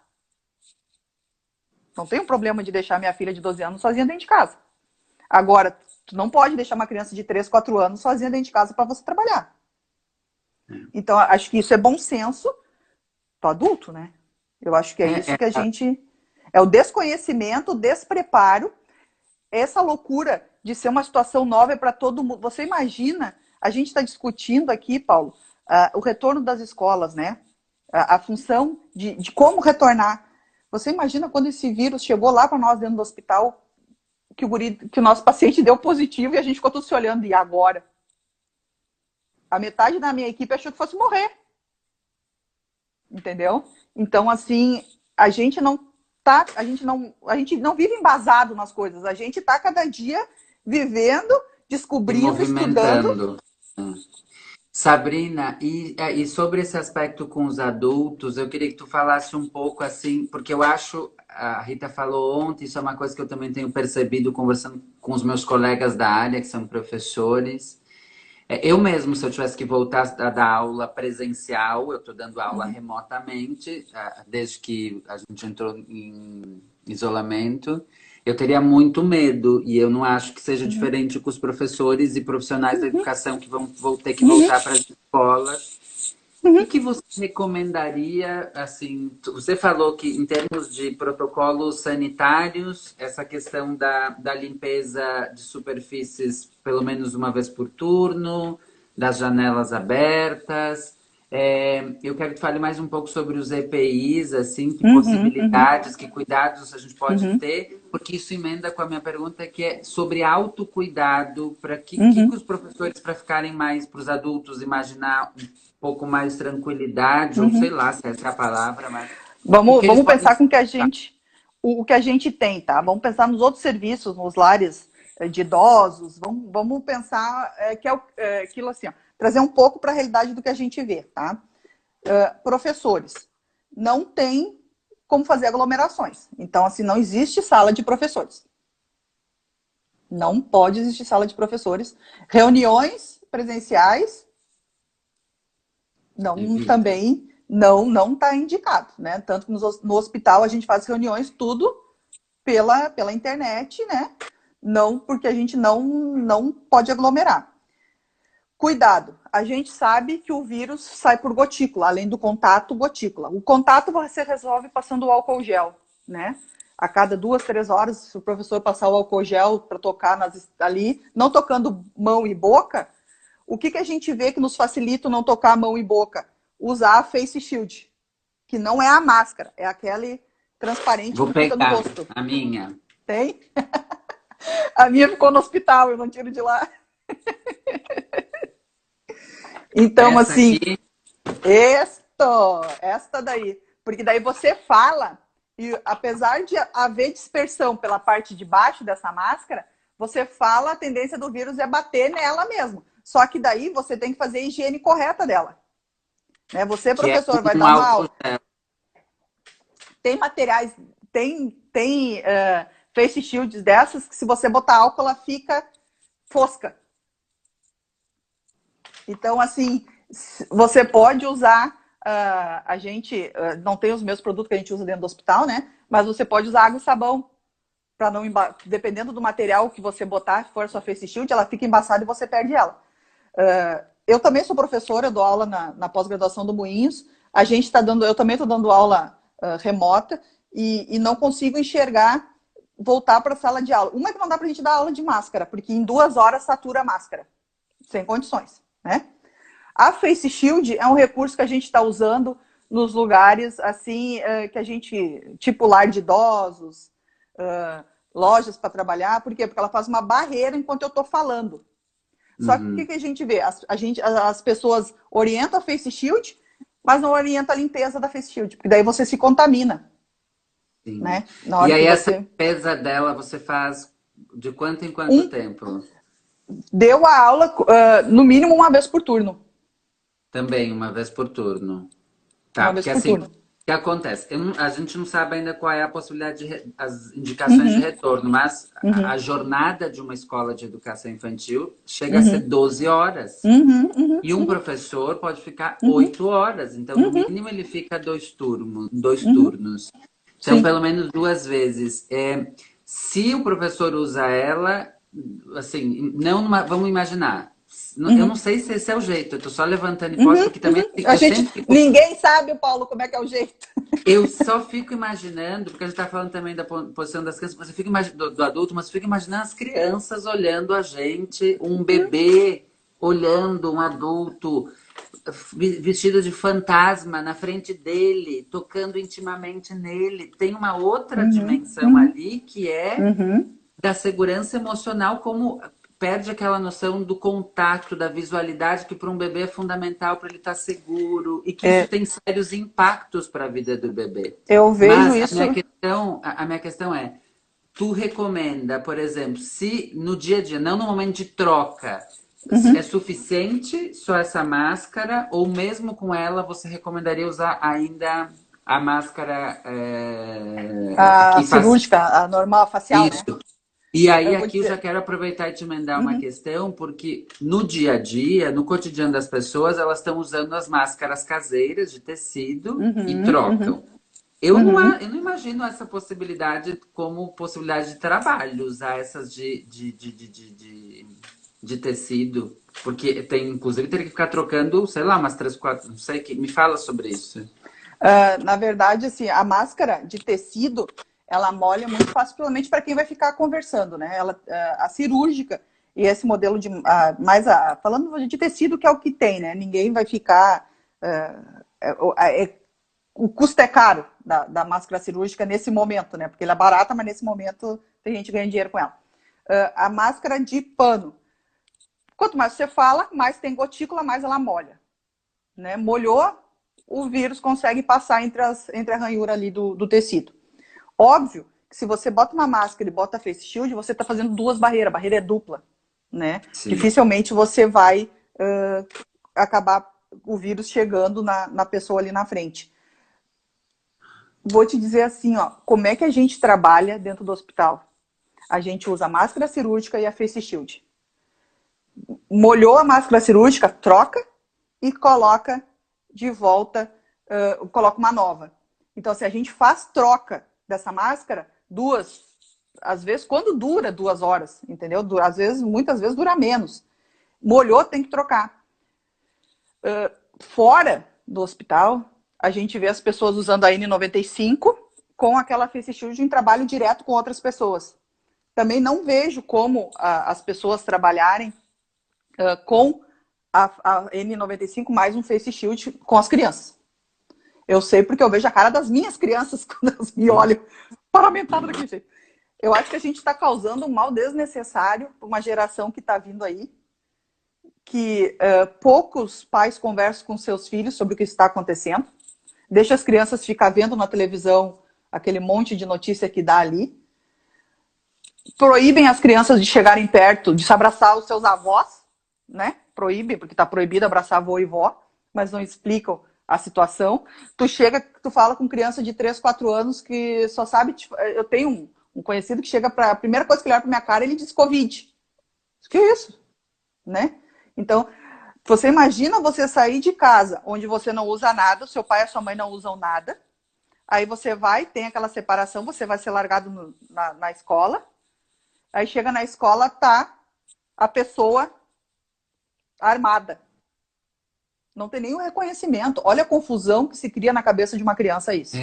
Não tem um problema de deixar minha filha de 12 anos sozinha dentro de casa. Agora, tu não pode deixar uma criança de 3, 4 anos sozinha dentro de casa para você trabalhar. Então, acho que isso é bom senso para adulto, né? Eu acho que é É, isso é, que a gente. É o desconhecimento, o despreparo, essa loucura de ser uma situação nova para todo mundo. Você imagina, a gente está discutindo aqui, Paulo, o retorno das escolas, né? A função de como retornar. Você imagina quando esse vírus chegou lá para nós dentro do hospital, que o nosso paciente deu positivo e a gente ficou todos se olhando, e agora? A metade da minha equipe achou que fosse morrer. Entendeu? Então, assim, a gente não tá, a gente não vive embasado nas coisas, a gente está cada dia vivendo, se descobrindo, estudando. movimentando. Sabrina, e sobre esse aspecto com os adultos, eu queria que tu falasse um pouco assim, porque eu acho, a Rita falou ontem, isso é uma coisa que eu também tenho percebido conversando com os meus colegas da área, que são professores. Eu mesmo, se eu tivesse que voltar a dar aula presencial, eu estou dando aula Uhum, remotamente, desde que a gente entrou em isolamento. Eu teria muito medo, e eu não acho que seja uhum, diferente com os professores e profissionais da educação que vão ter que uhum, voltar para as escolas. O uhum, que você recomendaria, assim, você falou que em termos de protocolos sanitários, essa questão da limpeza de superfícies pelo menos uma vez por turno, das janelas abertas. Eu quero que fale mais um pouco sobre os EPIs, assim, que uhum, uhum, possibilidades, que cuidados a gente pode uhum, ter, porque isso emenda com a minha pergunta, que é sobre autocuidado, para que uhum, os professores, para ficarem mais, para os adultos, imaginar pouco mais tranquilidade, ou sei uhum. lá se essa é a palavra, mas o Vamos, que eles vamos podem pensar com fazer? o que a gente tem, tá? Vamos pensar nos outros serviços, nos lares de idosos, vamos pensar que aquilo assim, ó, trazer um pouco para a realidade do que a gente vê, tá? Professores. Não tem como fazer aglomerações. Então, assim, não existe sala de professores. Não pode existir sala de professores. Reuniões presenciais não Evita. também não está indicado, né? Tanto que no hospital a gente faz reuniões tudo pela internet, né? Não porque a gente não pode aglomerar. Cuidado, a gente sabe que o vírus sai por gotícula, além do contato, gotícula. O contato você resolve passando o álcool gel, né? A cada 2, 3 horas, se o professor passar o álcool gel para tocar ali, não tocando mão e boca, o que a gente vê que nos facilita não tocar mão e boca? Usar a face shield, que não é a máscara, é aquele transparente Vou que fica no pegar rosto. a minha. Tem? A minha ficou no hospital, eu não tiro de lá. Então, Essa assim, aqui, esta daí. Porque daí você fala, e apesar de haver dispersão pela parte de baixo dessa máscara, você fala, a tendência do vírus é bater nela mesmo. Só que daí você tem que fazer a higiene correta dela. Né? Você, que é professor, vai um dar uma álcool aula. gel. Tem materiais, tem face shields dessas que se você botar álcool, ela fica fosca. Então, assim, você pode usar, a gente não tem os mesmos produtos que a gente usa dentro do hospital, né? Mas você pode usar água e sabão, para não dependendo do material que você botar, se for a sua face shield, ela fica embaçada e você perde ela. Eu também sou professora, eu dou aula na pós-graduação do Moinhos. Eu também estou dando aula remota e não consigo enxergar voltar para a sala de aula. Uma é que não dá para a gente dar aula de máscara, porque em 2 horas satura a máscara, sem condições, né? A Face Shield é um recurso que a gente está usando nos lugares assim que a gente, tipo lar de idosos, lojas para trabalhar. Por quê? Porque ela faz uma barreira enquanto eu estou falando. Só que o que a gente vê? As pessoas orientam a Face Shield, mas não orientam a limpeza da Face Shield, porque daí você se contamina. Sim. Né? Na E hora aí que essa você limpeza dela você faz de quanto em quanto tempo? deu a aula, no mínimo uma vez por turno. Também, uma vez por turno. Tá, Uma vez porque por assim, turno. o que acontece? A gente não sabe ainda qual é a possibilidade as indicações de retorno, mas a jornada de uma escola de educação infantil chega a ser 12 horas. E um professor pode ficar 8 horas. Então, no mínimo, ele fica dois turnos. Então, Sim. pelo menos 2 vezes. Se o professor usa ela, assim, vamos imaginar. Eu não sei se esse é o jeito, eu tô só levantando hipótese, porque também assim, Ninguém sabe, Paulo, como é que é o jeito. eu só fico imaginando, porque a gente tá falando também da posição das crianças, mas eu fico do adulto, mas eu fico imaginando as crianças olhando a gente, um bebê olhando um adulto vestido de fantasma na frente dele, tocando intimamente nele. Tem uma outra dimensão ali que é da segurança emocional, como perde aquela noção do contato, da visualidade, que para um bebê é fundamental para ele estar seguro e que isso tem sérios impactos para a vida do bebê. Eu vejo Mas isso. a minha questão é, tu recomenda, por exemplo, se no dia a dia, não no momento de troca, é suficiente só essa máscara ou mesmo com ela você recomendaria usar ainda a máscara A que faz cirúrgica, a normal, a facial, né? isso? E aí, Eu vou aqui eu já dizer. quero aproveitar e te emendar uma questão, porque no dia a dia, no cotidiano das pessoas, elas estão usando as máscaras caseiras de tecido e trocam. Eu não imagino essa possibilidade como possibilidade de trabalho, usar essas de tecido, porque tem, inclusive, teria que ficar trocando, sei lá, umas 3, 4, não sei, me fala sobre isso. Na verdade, assim, a máscara de tecido, ela molha muito facilmente para quem vai ficar conversando, né? A cirúrgica e esse modelo de falando de tecido, que é o que tem, né? Ninguém vai ficar. O custo é caro da máscara cirúrgica nesse momento, né? Porque ela é barata, mas nesse momento tem gente ganhando dinheiro com ela. A máscara de pano. Quanto mais você fala, mais tem gotícula, mais ela molha. Né? Molhou, o vírus consegue passar entre a ranhura ali do tecido. Óbvio que se você bota uma máscara e bota a face shield, você está fazendo 2 barreiras, a barreira é dupla. Né? Dificilmente você vai acabar o vírus chegando na pessoa ali na frente. Vou te dizer assim, ó, como é que a gente trabalha dentro do hospital? A gente usa a máscara cirúrgica e a face shield. Molhou a máscara cirúrgica, troca e coloca de volta, coloca uma nova. Então, se a gente faz troca dessa máscara, às vezes, quando dura 2 horas, entendeu? Muitas vezes dura menos. molhou, tem que trocar. Fora do hospital, a gente vê as pessoas usando a N95 com aquela face shield em trabalho direto com outras pessoas. Também não vejo como as pessoas trabalharem com a N95 mais um face shield com as crianças. Eu sei porque eu vejo a cara das minhas crianças quando elas me olham paramentadas daquele jeito. Eu acho que a gente está causando um mal desnecessário para uma geração que está vindo aí, que poucos pais conversam com seus filhos sobre o que está acontecendo, deixa as crianças ficar vendo na televisão aquele monte de notícia que dá ali, proíbem as crianças de chegarem perto, de se abraçar os seus avós, né? Proíbem, porque está proibido abraçar avô e vó, mas não explicam a situação. Tu fala com criança de 3, 4 anos que só sabe... Eu tenho um conhecido que chega para... A primeira coisa que ele olha para minha cara, ele diz Covid. O que é isso? Né? Então, você imagina você sair de casa onde você não usa nada, seu pai e a sua mãe não usam nada, aí você vai, tem aquela separação, você vai ser largado na escola, aí chega na escola, tá a pessoa armada. Não tem nenhum reconhecimento. Olha a confusão que se cria na cabeça de uma criança isso.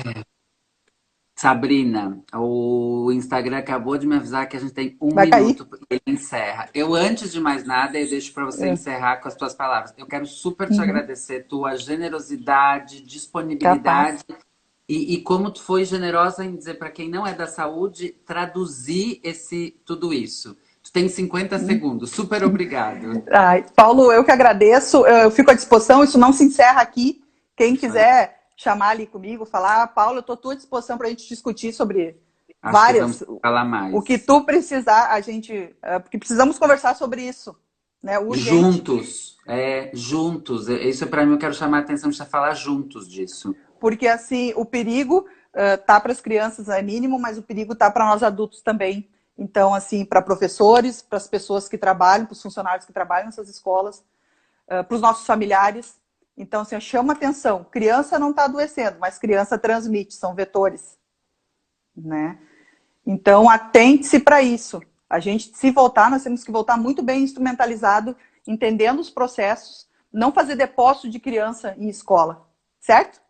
Sabrina, o Instagram acabou de me avisar que a gente tem um Vai minuto cair? e ele encerra. Eu, antes de mais nada, eu deixo para você encerrar com as tuas palavras. Eu quero super te agradecer tua generosidade, disponibilidade Capaz. e como tu foi generosa em dizer para quem não é da saúde, traduzir tudo isso. Tu tem 50 segundos. Super obrigado. Ai, Paulo, eu que agradeço. Eu fico à disposição. Isso não se encerra aqui. Quem quiser chamar ali comigo, falar, Paulo, eu estou à tua disposição para a gente discutir sobre Acho que várias. vamos falar mais. O que tu precisar, porque precisamos conversar sobre isso, né? Urgente. Juntos. Isso para mim eu quero chamar a atenção de falar juntos disso. Porque assim, o perigo tá para as crianças é mínimo, mas o perigo tá para nós adultos também. Então, assim, para professores, para as pessoas que trabalham, para os funcionários que trabalham nessas escolas, para os nossos familiares. Então, assim, chama atenção. Criança não está adoecendo, mas criança transmite, são vetores, né? Então, atente-se para isso. A gente, se voltar, nós temos que voltar muito bem instrumentalizado, entendendo os processos, não fazer depósito de criança em escola, certo?